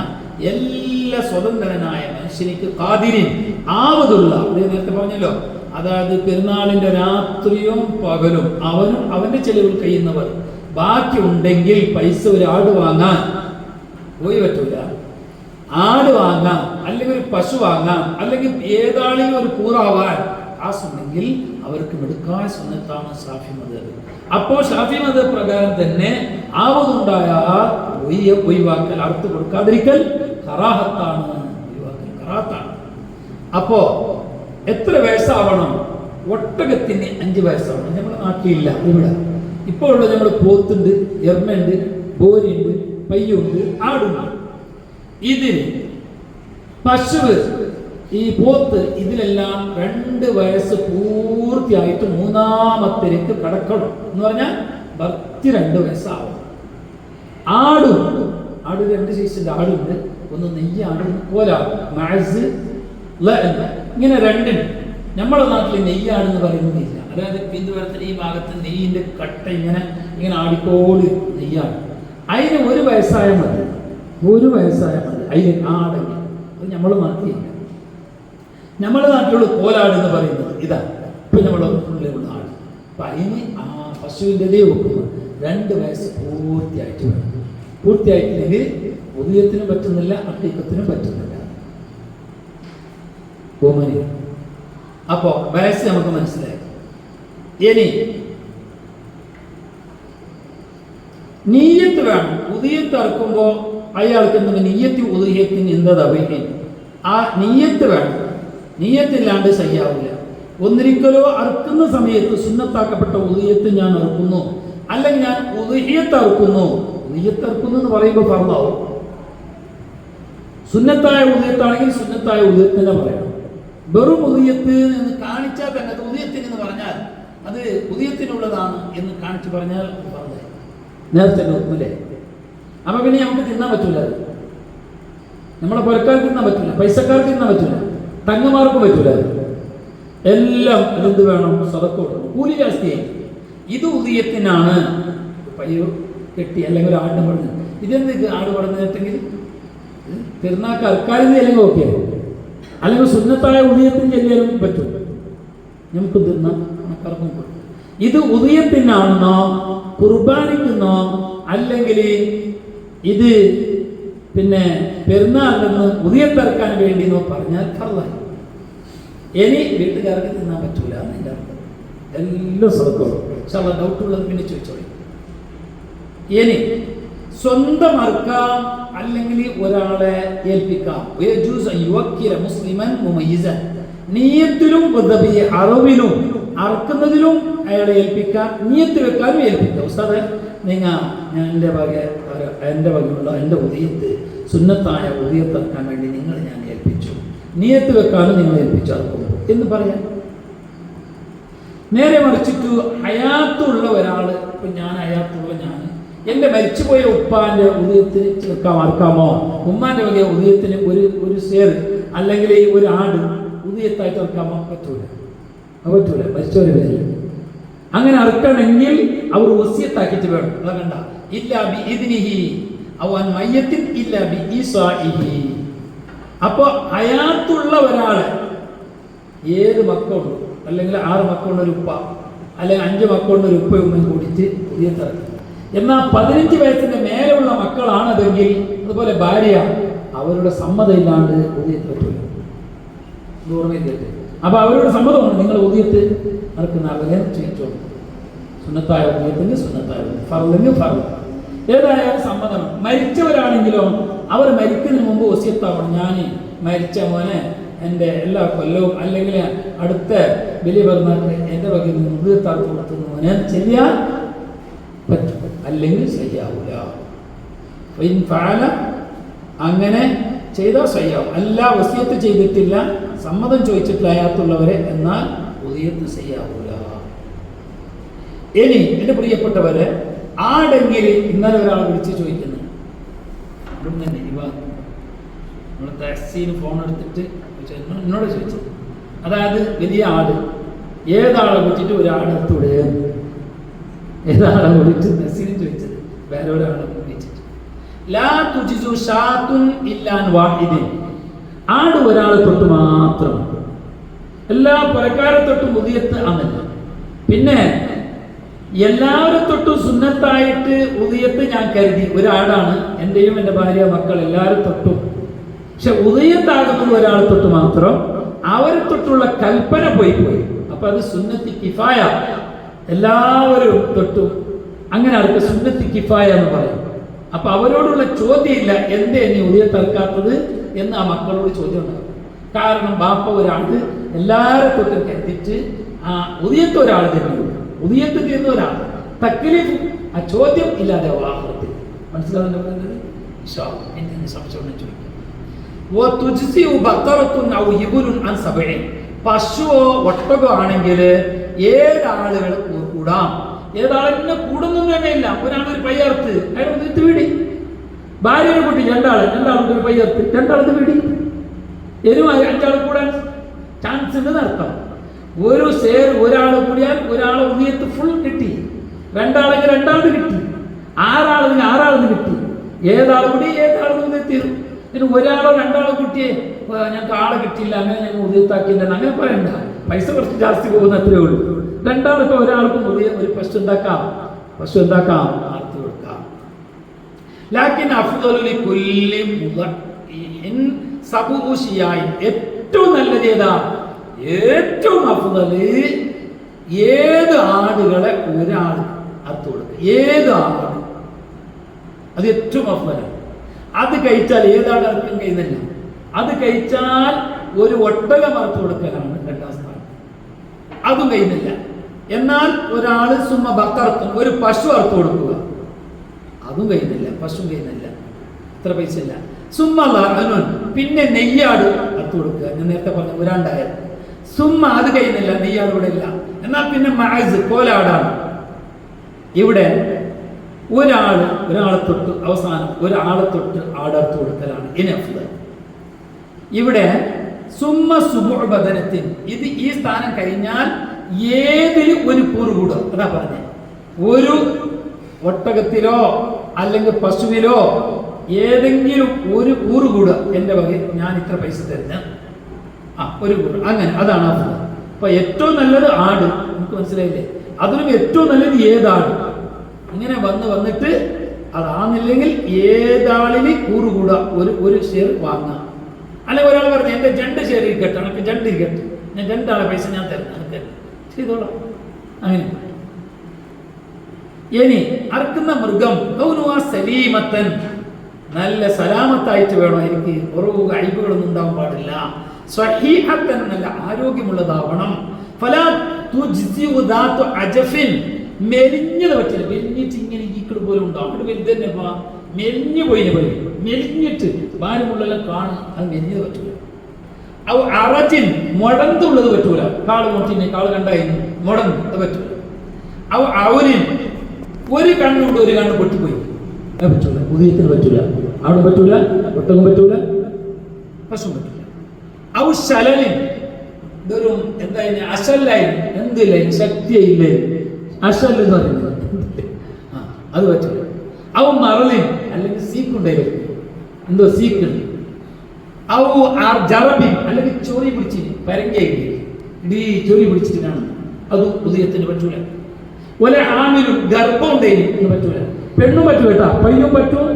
Speaker 2: എല്ലാ സ്വതന്ത്രനായ മനുഷ്യനിക്ക് ഖാദിരിൻ ആവതുള്ള, നേരത്തെ പറഞ്ഞല്ലോ, അതായത് പെരുന്നാളിന്റെ രാത്രിയും പകലും അവനും അവന്റെ ചെലവിൽ കഴിയുന്നവർ, ബാക്കി ഉണ്ടെങ്കിൽ പൈസ ഒരു ആട് വാങ്ങാൻ പോയി പറ്റൂല. ആട് വാങ്ങാം, അല്ലെങ്കിൽ ഒരു പശു വാങ്ങാം, അല്ലെങ്കിൽ ഏതാണെങ്കിലും ഒരു കൂറാവാൻ കാശുണ്ടെങ്കിൽ അവർക്ക് മെടുക്കാൻ സുന്നത്താണ് ഷാഫി മദ്ഹബ്. അപ്പോൾ ഷാഫി മദ്ഹബ് പ്രകാരം തന്നെ ആവതുണ്ടായാൽ ഒഴിവാക്കൽ, അറുത്ത് കൊടുക്കാതിരിക്കൽ കറാഹത്താണ്, ഒഴിവാക്കൽ കറാഹത്താണ്. അപ്പോ എത്ര വയസ്സാവണം? ഒട്ടകത്തിന് 5 വയസ്സാവണം. നമ്മുടെ നാട്ടിലില്ല. ഇവിടെ ഇപ്പോൾ ഉള്ള നമ്മൾ പോത്തുണ്ട്, എർമ്മയുണ്ട്, ബോരിയുണ്ട്, പയ്യുണ്ട്, ആടുണ്ട്. ഇതിന് പശുവ്, ഈ പോത്ത്, ഇതിലെല്ലാം 2 വയസ്സ് പൂർത്തിയായിട്ട് 3ാമത്തേക്ക് കടക്കണം എന്ന് പറഞ്ഞാൽ ഭർത്തി 2 വയസ്സാവും. ആടും, ആട് 2 സൈസിന്റെ ആടുണ്ട്. ഒന്ന് നെയ്യാണ്, കോലാണ്, മാസ്, ഇങ്ങനെ 2. നമ്മുടെ നാട്ടിൽ നെയ്യാണെന്ന് പറയുന്നില്ല. അതായത് പിന്തുവരത്തിന് ഈ ഭാഗത്ത് നെയ്യിന്റെ കട്ട ഇങ്ങനെ ആടിക്കോട് നെയ്യാണ്. അതിന് 1 വയസ്സായാൽ മതി, 1 വയസ്സായാൽ മതി. അതിന് ആടെങ്കിൽ അത് നമ്മുടെ നാട്ടിലില്ല. നമ്മുടെ നാട്ടിലുള്ള കോലാട് എന്ന് പറയുന്നത് ഇതാ. ഇപ്പൊ നമ്മുടെ ഉള്ളിലുള്ള ആട്. അപ്പൊ അതിന് ആ പശുവിൻ്റെ വെക്കുമ്പോൾ 2 വയസ്സ് പൂർത്തിയായിട്ട് വേണം. പൂർത്തിയായിട്ടില്ലെങ്കിൽ ഉദയത്തിനും പറ്റുന്നില്ല, അക്കീക്കത്തിനും പറ്റുന്നില്ല. ഓമനി. അപ്പോ വയസ്സ് നമുക്ക് മനസ്സിലായി. ഇനി നീയത്ത് വേണം. ഉദയത്ത് ഇറക്കുമ്പോൾ അയാൾക്ക് എന്തെങ്കിലും നീയത്തി ഉദയത്തിന് എന്താ അഭിനയം? ആ നീയത്ത് വേണം. നീയത്തില്ലാണ്ട് ശരിയാവില്ല. ഒന്നിരിക്കലോ അറുക്കുന്ന സമയത്ത് സുന്നത്താക്കപ്പെട്ട ഉദയത്ത് ഞാൻ ഇറക്കുന്നു, അല്ലെങ്കിൽ ഞാൻ ഉദയത്ത് ഇറക്കുന്നു. ഉദയത്ത് ഇറക്കുന്നു എന്ന് പറയുമ്പോൾ ഫർളാവും. സുന്നത്തായ ഉദയത്താണെങ്കിൽ സുന്നത്തായ ഉദയത്തിനെ പറയണം. വെറും ഉദയത്ത് എന്ന് കാണിച്ചാൽ തന്നെ അത് ഉദയത്തിന് എന്ന് പറഞ്ഞാൽ അത് ഉദയത്തിനുള്ളതാണ് എന്ന് കാണിച്ചു പറഞ്ഞാൽ നേരത്തെ നോക്കൂലേ? അപ്പൊ പിന്നെ നമുക്ക് തിന്നാൻ പറ്റൂല. അത് നമ്മളെ പുരക്കാർക്ക് തിന്നാൻ പറ്റൂല, പൈസക്കാർക്ക് തിന്നാൻ പറ്റൂല, തങ്ങന്മാർക്കും പറ്റൂല. എല്ലാം എന്ത് വേണം? സദഖ കൊടുക്കണം, കൂലി ജാസ്തിയായി. ഇത് ഉദയത്തിനാണ്. പയ്യോ കെട്ടി അല്ലെങ്കിൽ ഒരു ആട് പടന്ന്, ഇതെന്ത് ആട് പടന്നിട്ടെങ്കിൽ പെരുന്നാൾക്ക് അർക്കാരിന്ന് അല്ലെങ്കിൽ ഓക്കെ, അല്ലെങ്കിൽ സുന്നത്തായ ഉദയത്തിന് ചെല്ലിയാലും പറ്റും. നമുക്ക് തിന്നാം, കണക്കാർക്കും കൊടുക്കും. ഇത് ഉദയത്തിനാണെന്നോ കുർബാനിക്കുന്നോ അല്ലെങ്കിൽ ഇത് പിന്നെ പെരുന്നാളിന് ഉദയത്തിറക്കാൻ വേണ്ടിയെന്നോ പറഞ്ഞാൽ ഫർളായി. ഇനി വീട്ടുകാർക്ക് തിന്നാൻ പറ്റൂല എന്നതിൻ്റെ അർത്ഥം. എല്ലാം ശ്രദ്ധോളും. ഡൗട്ടുള്ളത് പിന്നെ ചോദിച്ചോളൂ. ഇനി സ്വന്തം അർക്കാം അല്ലെങ്കിൽ ഒരാളെ ഏൽപ്പിക്കാം. നീയത്തിലും അറിവിലും അറക്കുന്നതിലും അയാളെ ഏൽപ്പിക്കാം, നീയത്ത് വെക്കാനും ഏൽപ്പിക്കാം. ഉസ്താദെ, ഞാൻ എൻ്റെ വകയുള്ള എൻ്റെ ഉദയത്ത് സുന്നത്തായ ഉദയത്തിറക്കാൻ വേണ്ടി ഞാൻ ഏൽപ്പിച്ചു, നീയത്ത് വെക്കാനും നിങ്ങൾ ഏൽപ്പിച്ചു അറക്കും എന്ന് പറയാം. നേരെ മറിച്ചിട്ട് ഹയാത്തുള്ള ഒരാൾ, ഇപ്പം ഞാൻ ഹയാത്തുള്ള ഞാൻ എൻ്റെ മരിച്ചുപോയ ഉപ്പാന്റെ ഉദയത്തിന് അറക്കാമോ? ഉമ്മാന്റെ വക ഉദയത്തിന് ഒരു ഷെയർ അല്ലെങ്കിൽ ഒരു ആട് ഉദയത്തായിട്ട് ഇറക്കാമോ? പറ്റൂല, പറ്റൂല. മരിച്ചവരെ പേര് അങ്ങനെ അറക്കണമെങ്കിൽ അവർ വസിയത്താക്കിയിട്ട് വേണം. അതാ കണ്ട, ഇല്ലാ ബി ഇദ്നിഹി അവൻ മയ്യത്തിൻ ഇല്ലാ ബി ഈസാഇഹി. അപ്പോൾ ഹയാത്തുള്ള ഒരാള്, ഏത് മക്കളുണ്ട്, അല്ലെങ്കിൽ 6 മക്കളുള്ള ഒരു ഉപ്പ, അല്ലെങ്കിൽ 5 മക്കളുള്ള ഒരു ഉപ്പയും ഉമ്മയും കൂടിയിട്ട് ഉദയത്തിറക്കും. എന്നാൽ 15 വയസ്സിന്റെ മേലുള്ള മക്കളാണതെങ്കിൽ, അതുപോലെ ഭാര്യ, അവരുടെ സമ്മതം ഇല്ലാണ്ട് ഉദയത്ത് പറ്റൂല. ഓർമ്മയില്ലേ? അപ്പൊ അവരുടെ സമ്മതമാണ് നിങ്ങൾ ഉദയത്ത് നടക്കുന്ന അവരെ ചോദിച്ചോളൂ. സുന്നത്തായ ഉദയത്തിന് സുന്നത്തായ, ഫർളിന് ഫർള്, ഏതായാലും സമ്മതമാണ്. മരിച്ചവരാണെങ്കിലോ അവർ മരിക്കുന്നതിന് മുമ്പ് വസിയത്താവണം. ഞാൻ മരിച്ച മോനെ എൻ്റെ എല്ലാ കൊല്ലവും അല്ലെങ്കിൽ അടുത്ത വലിയ പെരുന്നാൾക്ക് എൻ്റെ വകയിൽ നിന്ന് ഉദയത്താർക്ക് കൊടുത്തുന്ന മോനെ ചെയ്യാൻ പറ്റും, അല്ലെങ്കിൽ ശരിയാവൂല. അങ്ങനെ ചെയ്താൽ ചെയ്യാം. അല്ല വസിയത്ത് ചെയ്തിട്ടില്ല, സമ്മതം ചോദിച്ചിട്ടില്ല അയാത്തുള്ളവരെ, എന്നാൽ ഉദിയത്ത് ചെയ്യാവൂല. ഇനി എൻ്റെ പ്രിയപ്പെട്ടവരെ, ആടെങ്കിൽ ഇന്നലെ ഒരാൾ വിളിച്ച് ചോദിക്കുന്നു, നമ്മൾ ടാക്സിയിൽ ഫോൺ എടുത്തിട്ട് എന്നോട് ചോദിച്ചു, അതായത് വലിയ ആട് ഏതാളെ വിളിച്ചിട്ട് ഒരാടെടുത്തൂടെ, ഏതാളെ വിളിച്ച് ടാക്സിയിൽ ചോദിച്ചത് വേറെ ഒരാളെ വിളിച്ചിട്ട്. ലാ തുജിസു ഷാത്തുൻ ഇല്ലാൻ വാഹിദിൻ, ആട് ഒരാളെ തൊട്ട് മാത്രം, എല്ലാ പുരക്കാരെ തൊട്ടും ഉദിയത്ത് ആണല്ല. പിന്നെ എല്ലാവരും തൊട്ടും സുന്നത്തായിട്ട് ഉദിയത്ത് ഞാൻ കരുതി ഒരാടാണ്, എൻ്റെയും എൻ്റെ ഭാര്യ മക്കൾ എല്ലാവരും തൊട്ടും. പക്ഷെ ഉദയത്താകുന്നത് ഒരാൾ തൊട്ട് മാത്രം, അവരെ തൊട്ടുള്ള കൽപ്പന പോയി. അപ്പൊ അത് സുന്നത്തി കിഫായ, എല്ലാവരും തൊട്ടും. അങ്ങനെ അവർക്ക് സുന്നത്തി കിഫായ എന്ന് പറയും. അപ്പൊ അവരോടുള്ള ചോദ്യമില്ല, എന്തേ നീ ഉദയത്തിറക്കാത്തത് എന്ന് ആ മക്കളോട് ചോദ്യം ഉണ്ടാകും. കാരണം ബാപ്പ ഒരാൾ എല്ലാവരെ തൊട്ടും കരുതിച്ച് ആ ഉദയത്ത് ഒരാൾ തന്നെയുള്ളൂ, ഉദയത്ത് ചെയ്യുന്ന ഒരാൾ തക്ലീഫ്, ആ ചോദ്യം ഇല്ലാതെ വാഹനത്തിൽ മനസ്സിലാവുന്ന പറയുന്നത്. എന്നെ സംശയം ചോദിക്കും, പശുവോ ഒട്ടകോ ആണെങ്കിൽ 7 ആളുകൾ കൂടാം. 7 ആളിനെ കൂടുന്നു തന്നെയില്ല. ഒരാളൊരു പയ്യർത്ത് അയാൾ ഉദയത്ത് വീടി, ഭാര്യനെ കൂട്ടി 2 ആൾക്ക് ഒരു പയ്യർത്ത് 2 ആൾക്ക് വീടി, എരുമായി 5 ആൾ കൂടാൻ ചാൻസ് ഉണ്ട് നടത്താം. ഒരു ഷെയർ ഒരാൾ കൂടിയാൽ ഒരാളെ ഉദയത്ത് ഫുൾ കിട്ടി, 2 ആൾക്ക് 2 ആൾക്ക് കിട്ടി, 6 ആളിന് 6 ആളിന് കിട്ടി, 7 ആൾ കൂടി 7 ആൾക്ക് ഉദയത്തിരും. പിന്നെ ഒരാളോ 2 ആളോ കൂട്ടിയേ ഞങ്ങൾക്ക് ആളെ കിട്ടിയില്ല, അങ്ങനെ ഞങ്ങൾ ഉദയത്താക്കിയില്ല, അങ്ങനെ പറയണ്ട. പൈസ കുറച്ച് ജാസ്തി പോകുന്ന അത്രേ ഉള്ളൂ. 2 ആൾക്ക് ഒരാൾക്കും ഒരു പശു ഉണ്ടാക്കാം ആർത്തി കൊടുക്കാം. ലാക്കിൻ അഫ്ദലുലി കുല്ലി മുദഇൻ സബൂശിയായി, ഏറ്റവും നല്ലത് ഏതാ? ഏറ്റവും അഫ്ദല് ഏത് ആടുകളെ ഒരാൾ അർത്ത് കൊടുക്കുക, ഏത് ആട്, അത് ഏറ്റവും അഫ്ദലാണ്. അത് കഴിച്ചാൽ ഏതാണ് അർത്ഥം കഴിയുന്നില്ല, അത് കഴിച്ചാൽ ഒരു ഒട്ടകം അറുത്ത് കൊടുക്കലാണ് 2ാം സ്ഥാനം, അതും കഴിയുന്നില്ല. എന്നാൽ ഒരാള് സുമ്മ ബക്കറത്തും ഒരു പശു അറുത്ത് കൊടുക്കുക, അതും കഴിയുന്നില്ല, പശു കഴിയുന്നില്ല, ഇത്ര പൈസ ഇല്ല. സുമ്മ ലഅനുൻ, പിന്നെ നെയ്യാട് അറുത്ത് കൊടുക്കുക, ഞാൻ നേരത്തെ പറഞ്ഞ ഒരാണ്ടായത്. സുമ്മ അത് കഴിയുന്നില്ല, നെയ്യാട് ഇവിടെ ഇല്ല. എന്നാൽ പിന്നെ മഅസ് കോലാടാണ്. ഇവിടെ ഒരാളെ തൊട്ട് അവസാനം ഒരാളെ തൊട്ട് ആടർത്ത് കൊടുക്കലാണ് ഇനഫ്ദൽ. ഇവിടെ സുമ്മ സുബുഅ ബദനത്തിൻ, ഇത് ഈ സ്ഥാനം കഴിഞ്ഞാൽ ഏതിലും ഒരു കൂറ് കൂടുക, അതാ പറഞ്ഞേ. ഒരു ഒട്ടകത്തിലോ അല്ലെങ്കിൽ പശുവിലോ ഏതെങ്കിലും ഒരു കൂറ് കൂടുക, എൻ്റെ വക ഞാൻ ഇത്ര പൈസ തരുന്ന ഒരു കൂറ്, അങ്ങനെ അതാണ് അഫ്ദൽ. അപ്പൊ ഏറ്റവും നല്ലത് ആട്, നമുക്ക് മനസ്സിലായില്ലേ? അതിനും ഏറ്റവും നല്ലത് ഏതാണ്, ഇങ്ങനെ വന്നിട്ട് അതാന്നില്ലെങ്കിൽ ഏതാളിന് കൂറുകൂടുക, ഒരു ഷെയർ വാങ്ങാം. അല്ലെങ്കിൽ ഒരാൾ പറഞ്ഞു എൻ്റെ 2 ഷെയർ ഇരിക്കട്ടെ, എനിക്ക് 2 ഇരിക്കട്ടെ, ഞാൻ 2 ആളെ പൈസ ഞാൻ തരുന്ന ചെയ്തോളാം, അങ്ങനെ. ഇനി അറുക്കുന്ന മൃഗം സലീമത്തൻ, നല്ല സലാമത്തായിട്ട് വേണം, എനിക്ക് കുറവ് അഴിവുകളൊന്നും ഉണ്ടാവാൻ പാടില്ല. സ്വഹീഹത്തൻ, നല്ല ആരോഗ്യമുള്ളതാവണം. ഫലാ തുജ്സിഉ ദാതു അജഫിൻ, മെലിഞ്ഞത് പറ്റില്ല, മെലിഞ്ഞിട്ട് ഇങ്ങനെ ഈക്കള് പോലും ഉണ്ടാവും, അവിടെ വലുതന്നെ മെലിഞ്ഞു പോയി പറയും, മെലിഞ്ഞിട്ട് ഭാരമുള്ളെല്ലാം കാണും, അത് മെലിഞ്ഞത് പറ്റൂല. അവ അറജിൻ, മുടന്തുള്ളത് പറ്റൂല, കാള് നോട്ടിനെ കാള് കണ്ടായിരുന്നു മുടന്ത്, അത് പറ്റൂല. അവ അവരിൻ, ഒരു കണ്ണുകൊണ്ട് ഒരു കണ്ണ് പൊട്ടിപ്പോയി, അത് പറ്റൂല, ഉദയത്തിന് പറ്റൂല, അവിടെ പറ്റൂല, ഒട്ടകം പറ്റൂല, പശു പറ്റൂല. അവ ശലലിൻ, ഇതൊരു എന്താ അശല്ലായി, എന്തില്ല ശക്തിയില്ലേ, അശൽ എന്ന് പറയുന്നത് അത് പറ്റില്ല. അവ മറലിൻ, അല്ലെങ്കിൽ സീക്കുണ്ടായിരുന്നു, എന്തോ സീക്കുണ്ട്. അവ ജറബിൻ, അല്ലെങ്കിൽ ചൊറി പിടിച്ചിട്ട് പരങ്കയില്ലേ, ഇടീ ചൊറി പിടിച്ചിട്ട് കാണും, അത് ഉദയത്തിന് പറ്റൂല. ഒല ആണിനും ഗർഭം ഉണ്ടായിരുന്നു പറ്റൂല, പെണ്ണും പറ്റൂ കേട്ടാ, പയ്യും പറ്റും,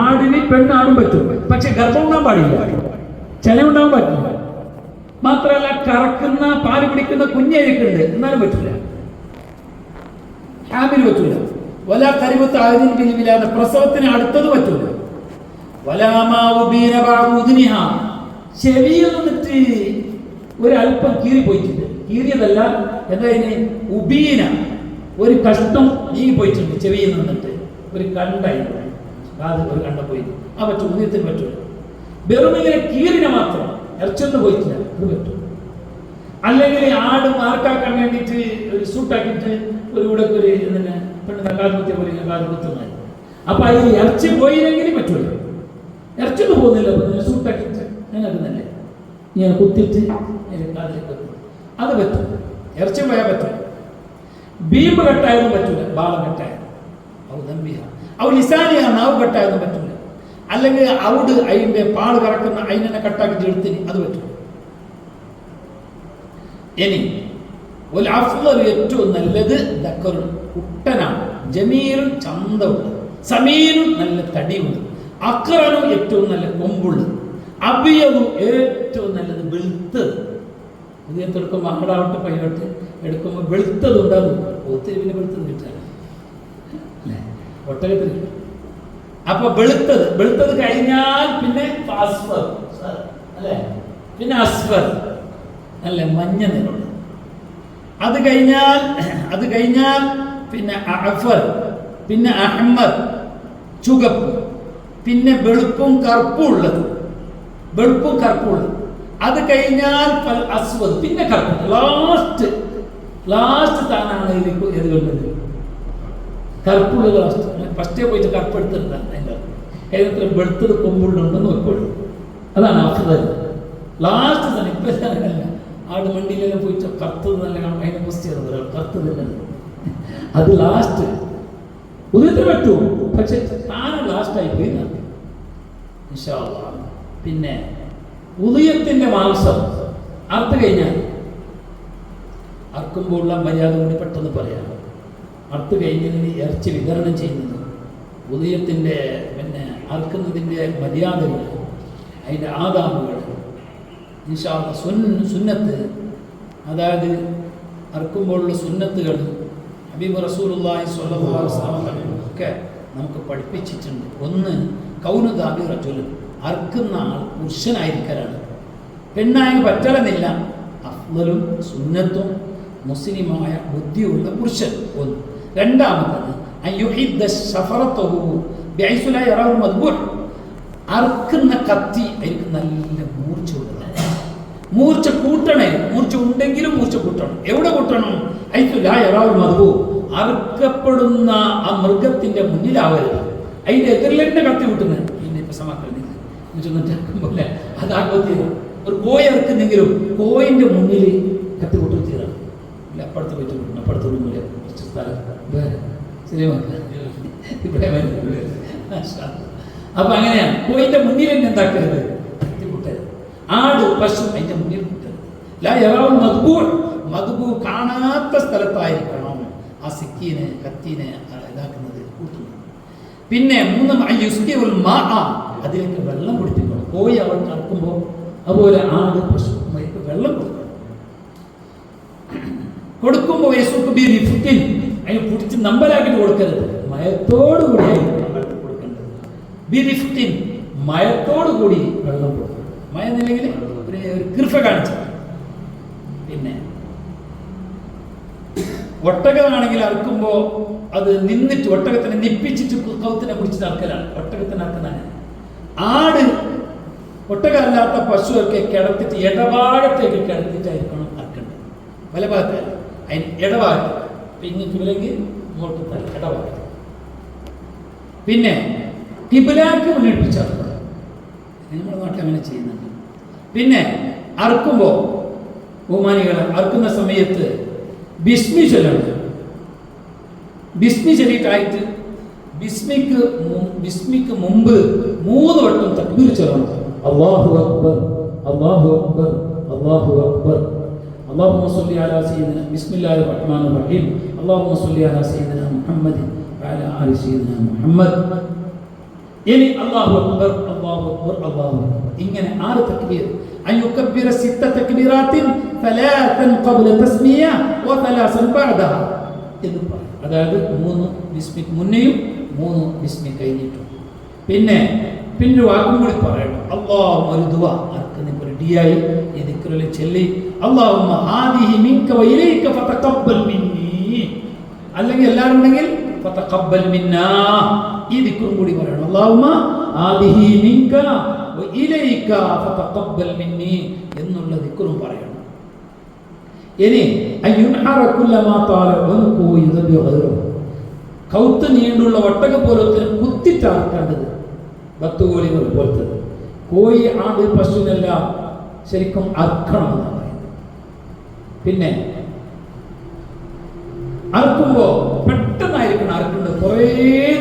Speaker 2: ആടിന് പെണ്ണാടും പറ്റും, പക്ഷെ ഗർഭം ഉണ്ടാകാൻ പാടില്ല, ചെലവുണ്ടാകാൻ പറ്റില്ല. മാത്രമല്ല കറക്കുന്ന പാല് പിടിക്കുന്ന കുഞ്ഞായിരിക്കുന്നുണ്ട്, എന്നാലും പറ്റൂല, ഹാമിൽ പറ്റൂല. വല കരിമത്ത് ആയതിന് പിന്നിലാണ് പ്രസവത്തിന് അടുത്തത് പറ്റൂല. ചെവിയിൽ നിന്നിട്ട് ഒരല്പം കീറി പോയിട്ടുണ്ട്, കീറിയതല്ല, എന്താ ഉബീന, ഒരു കഷ്ടം നീങ്ങി പോയിട്ടുണ്ട്, ചെവിയിൽ നിന്നിട്ട് ഒരു കണ്ടായി, അത് ഒരു കണ്ട പോയി, ആ പറ്റും, ഉദയത്തിന് പറ്റൂല. വെറും ഇങ്ങനെ കീറിനെ മാത്രം ഇറച്ചൊന്നും പോയിട്ടില്ല, അത് പറ്റും. അല്ലെങ്കിൽ ആട് മാർക്കാക്കാൻ വേണ്ടിയിട്ട് ഒരു സൂട്ടാക്കിയിട്ട് ഒരു കൂടെ ഒരു പിന്നെ പെണ്ണ് കാലുകുത്തിയ പോലെ കാലുകുത്തുന്നത്. അപ്പൊ അതിൽ ഇറച്ചി പോയില്ലെങ്കിൽ പറ്റൂല. ഇറച്ചിയൊന്നും പോകുന്നില്ല, സൂട്ടാക്കിയിട്ട് ഞങ്ങൾക്കുന്നല്ലേ ഇങ്ങനെ കുത്തിയിട്ട് കാതിലേക്ക് വെക്കും, അത് പറ്റും. ഇറച്ചി പോയാൽ പറ്റും. ബീമ്പ് കെട്ടായതും പറ്റൂല, ബാളം കെട്ടായത് അവ ലിസാനിയ നാവ് കെട്ടായതും പറ്റൂല. അല്ലെങ്കിൽ ഔട് അതിന്റെ പാട് കറക്കുന്ന അതിനെ കട്ടാക്കിട്ട് എടുത്തിന്, അത് പറ്റൂല. ഇനി ഒരു അഫ്ളൽ ഏറ്റവും നല്ലത് ദക്കറുൻ കുട്ടനാണ്, ജമീലുൻ ചന്തമുണ്ട്, സമീനും നല്ല തടിയുണ്ട്, അക്റനും ഏറ്റവും നല്ല കൊമ്പുള്ളത്, അബിയതും ഏറ്റവും നല്ലത് വെളുത്തത്. ഇതിനകത്ത് എടുക്കുമ്പോൾ ആടാവട്ടെ പയ്യോട്ട് എടുക്കുമ്പോൾ വെളുത്തത് ഉണ്ടാകും. ഒത്തിരി പിന്നെ വെളുത്തത് കിട്ടാൻ അല്ലേ, ഒട്ടകത്തിൽ കിട്ടും. അപ്പൊ വെളുത്തത് കഴിഞ്ഞാൽ പിന്നെ അസ്ഫർ അല്ലേ, പിന്നെ അസ്ഫർ അല്ല മഞ്ഞ നിറമുള്ളത്. അത് കഴിഞ്ഞാൽ പിന്നെ അഫർ, പിന്നെ അഹ്മർ ചുവപ്പ്, പിന്നെ വെളുപ്പും കറുപ്പും ഉള്ളത്. അത് കഴിഞ്ഞാൽ അസ്വദ്, പിന്നെ കറുപ്പ്. ലാസ്റ്റ് താനാണ് ഏത് കൊണ്ടത് കറുപ്പുള്ള ലാസ്റ്റ്. ഫസ്റ്റേ പോയിട്ട് കറുപ്പ് എടുത്തിട്ടാണ് അതിൻ്റെ ഏതെങ്കിലും വെളുത്തത് കൊമ്പുള്ളുണ്ടെന്ന് നോക്കുള്ളൂ. അതാണ് അഫ്ദൽ. ലാസ്റ്റ് തന്നെ ഇപ്പം ആട് മണ്ടിയിലെല്ലാം പോയിട്ട് കറുത്തത് നല്ല അതിനെ പോസ്റ്റ് ചെയ്തത് ഒരാൾ കറുത്തത് തന്നെ, അത് ലാസ്റ്റ് ഉദയത്തിന് പറ്റുമോ, പക്ഷെ താനും ലാസ്റ്റായി പോയി. പിന്നെ ഉദയത്തിന്റെ മാംസം അറുത്ത് കഴിഞ്ഞാൽ അറുക്കുമ്പോഴുള്ള മര്യാദ കൂടി പെട്ടെന്ന് പറയാം. അറുത്ത് കഴിഞ്ഞതിന് ഇറച്ചി വിതരണം ചെയ്യുന്നത് ഉദയത്തിന്റെ പിന്നെ അറുക്കുന്നതിൻ്റെ മര്യാദകൾ, അതിൻ്റെ ആദാബുകൾ, സുന്നത്ത്, അതായത് അറുക്കുമ്പോഴുള്ള സുന്നത്തുകൾ ഹബീബ് റസൂലുള്ളാഹി സ്വല്ലല്ലാഹു അലൈഹി വസല്ലം ഒക്കെ നമുക്ക് പഠിപ്പിച്ചിട്ടുണ്ട്. ഒന്ന് കൗനു ദാബി റജുലൻ, അറുക്കുന്ന ആൾ പുരുഷനായിരിക്കലാണ്, പെണ്ണായി പറ്റണമെന്നില്ല. അഫ്ളലും സുന്നത്തും മുസ്ലിമായ ബുദ്ധിയുള്ള പുരുഷൻ ഒന്ന്. രണ്ടാമത്തത് അറുക്കുന്ന കത്തി അതിന് നല്ല മൂർച്ച ഉള്ളതാണ്. മൂർച്ച കൂട്ടണേ, മൂർച്ച ഉണ്ടെങ്കിലും മൂർച്ച കൂട്ടണം. എവിടെ കൂട്ടണം? മധു അറുക്കപ്പെടുന്ന ആ മൃഗത്തിന്റെ മുന്നിലാവരുത്, അതിന്റെ എതിരിലെന്നെ കത്തി കൂട്ടുന്നത്. പിന്നെ ഇപ്പൊ സമാക്കളുന്നില്ല പോലെ അതാകത്തിയത് ഒരു കോഴി ഇറക്കുന്നെങ്കിലും കോയിന്റെ മുന്നിൽ കത്തി കൂട്ടുന്നതാണ്. ഇല്ല അപ്പുറത്ത് പോയിട്ട് കൂട്ടണം, അപ്പുറത്ത് റൂമില് കുറച്ച് സ്ഥലം വേറെ ഇവിടെ. അപ്പൊ അങ്ങനെയാണ്, കോയിന്റെ മുന്നിൽ തന്നെ എന്താക്കരുത്, കത്തി കൂട്ടരുത്. ആട് പശു അതിന്റെ മുന്നിൽ കൂട്ടരുത്. മധുബൂ കാണാത്ത സ്ഥലത്തായിരിക്കണം ആ സിക്കീനെ കത്തീനെ ഇതാക്കുന്നത് കൂട്ടുന്നത്. പിന്നെ മൂന്ന് അതിലേക്ക് വെള്ളം കുടിപ്പിക്കണം. കോഴി അവൾ കറക്കുമ്പോൾ അതുപോലെ ആട് പശു വെള്ളം കൊടുക്കണം. കൊടുക്കുമ്പോൾ അതിന് പിടിച്ച് നമ്പലാക്കിട്ട് കൊടുക്കരുത്, മയത്തോടു കൂടി ആയിരിക്കണം കൊടുക്കേണ്ടത്. ബിരിഫ്റ്റിൻ മയത്തോടു കൂടി വെള്ളം കൊടുക്കണം. മയെന്നില്ലെങ്കിൽ ഒരു കൃപ കാണിച്ചു. പിന്നെ ഒട്ടകമാണെങ്കിൽ അറുക്കുമ്പോൾ അത് നിന്നിട്ട് ഒട്ടകത്തിനെ നിപ്പിച്ചിട്ട് കൗത്തിനെ പിടിച്ചിട്ട് അറക്കലാണ്, ഒട്ടകത്തിന് അറക്കുന്നതാണ്. ആട് ഒട്ടകമല്ലാത്ത പശുവൊക്കെ കിടത്തിട്ട് ഇടഭാഗത്തേക്ക് കിടത്തിട്ടായിരിക്കണം അറക്കേണ്ടത്. വലഭാഗത്തല്ല, അതിന് ഇടഭാഗത്ത് പിന്നെ കിബിലെങ്കിൽ മുകൾക്കത്തല്ല, ഇടഭാഗത്ത്. പിന്നെ കിബിലാക്ക് മുന്നിപ്പിച്ചാൽ നമ്മുടെ നാട്ടിൽ അങ്ങനെ ചെയ്യുന്നുണ്ട്. പിന്നെ അറുക്കുമ്പോൾ ബഹുമാനികൾ അറുക്കുന്ന സമയത്ത് ബിസ്മി ചൊല്ലണം. ബിസ്മി ചൊല്ലിയിട്ടായിട്ട് ബിസ്മിക്ക് മുമ്പ് 3 വട്ടം തക്ബീർ ചൊല്ലണം. അല്ലാഹു അക്ബർ, അല്ലാഹു അക്ബർ, അല്ലാഹു അക്ബർ. അല്ലാഹുമ്മ സ്വല്ലി അലാ സയ്യിദിന ബിസ്മില്ലാഹിർ റഹ്മാനിർ റഹീം അല്ലാഹുമ്മ സ്വല്ലി അലാ സയ്യിദിന മുഹമ്മദ് വഅലാ ആലി സയ്യിദിന മുഹമ്മദ്. ഇനി അല്ലാഹു അക്ബർ, അല്ലാഹു അക്ബർ, അല്ലാഹു അക്ബർ. ഇങ്ങനെ 6 തക്ബീർ. അയ്യുകബ്ബിറ 6 തക്ബീറാത്തിൻ 3 ഖബ്ല തസ്മിയ വ3 ബഅദഹ എന്ന് പറയും. അതായത് 3 ബിസ്മിക്ക് മുന്നെയും 3 ബിസ്മി കഴിഞ്ഞിട്ടും. പിന്നെ വാക്കും കൂടി പറയണം. അല്ലാഹുമ്മ ഒരു ദുആ അർക്കുന്ന ഒരു ഡിയായി ഈ ദിക്റിൽ ചൊല്ലി അല്ലാഹുമ്മ ഹാദിഹി മിൻക വ ഇലൈക ഫതഖബ്ബൽ മിന്നി, അല്ലെങ്കിൽ എല്ലാവരും ഉണ്ടെങ്കിൽ ഫതഖബ്ബൽ മിന്നാ ഈ ദിക്റും കൂടി പറയണം. അല്ലാഹുമ്മ ഹാദിഹി മിൻക വഇലൈക ഫതഖബ്ബൽ മിന്നി എന്നുള്ള ദിക്റും പറയണം. ഇനി അയ്യുൻഹറ കുല്ലമാ താല വൻകു യുദബി ഗൈറു, കൗത്ത് നീണ്ടുള്ള ഒട്ടക പോലത്തെ കുത്തിട്ടാർക്കേണ്ടത് ബത്തുകോഴികൾ പോലത്തെ. കോഴി, ആട്, പശുവിനെല്ലാം ശരിക്കും അർക്കണമെന്നാണ് പറയുന്നത്. പിന്നെ അറുക്കുമ്പോ പെട്ടെന്നായിരിക്കണം അറുക്കേണ്ടത്. കുറേ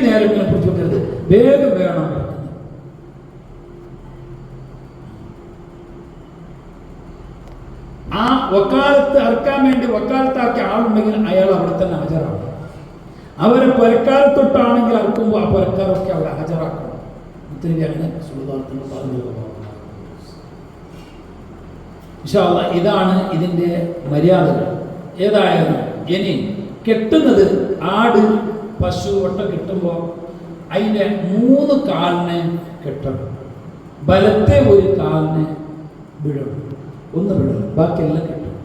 Speaker 2: നേരം ഇങ്ങനെ പിടിച്ചു വെക്കരുത്, വേഗം വേണം. ആ വക്കാലത്ത് അറുക്കാൻ വേണ്ടി വക്കാലത്താക്കിയ ആളുണ്ടെങ്കിൽ അയാൾ അവിടെ തന്നെ ഹാജരാണ്. അവരെ പുരക്കാലത്തൊട്ടാണെങ്കിൽ അറുക്കുമ്പോൾ ആ പുരക്കാരൊക്കെ അവിടെ ഹാജരാക്കണം. അങ്ങനെ സുഹൃത്തുക്കൾ പറഞ്ഞു. ഇൻഷാ അല്ലാഹ് ഇതാണ് ഇതിൻ്റെ മര്യാദകൾ. ഏതായാലും ഇനി കെട്ടുന്നത് ആട്, പശു, ഒട്ട കെട്ടുമ്പോൾ അതിൻ്റെ 3 കാലിന് കെട്ടണം. ബലത്തെ ഒരു കാലിന് വിടണം, ഒന്ന് വിടണം, ബാക്കിയെല്ലാം കെട്ടണം.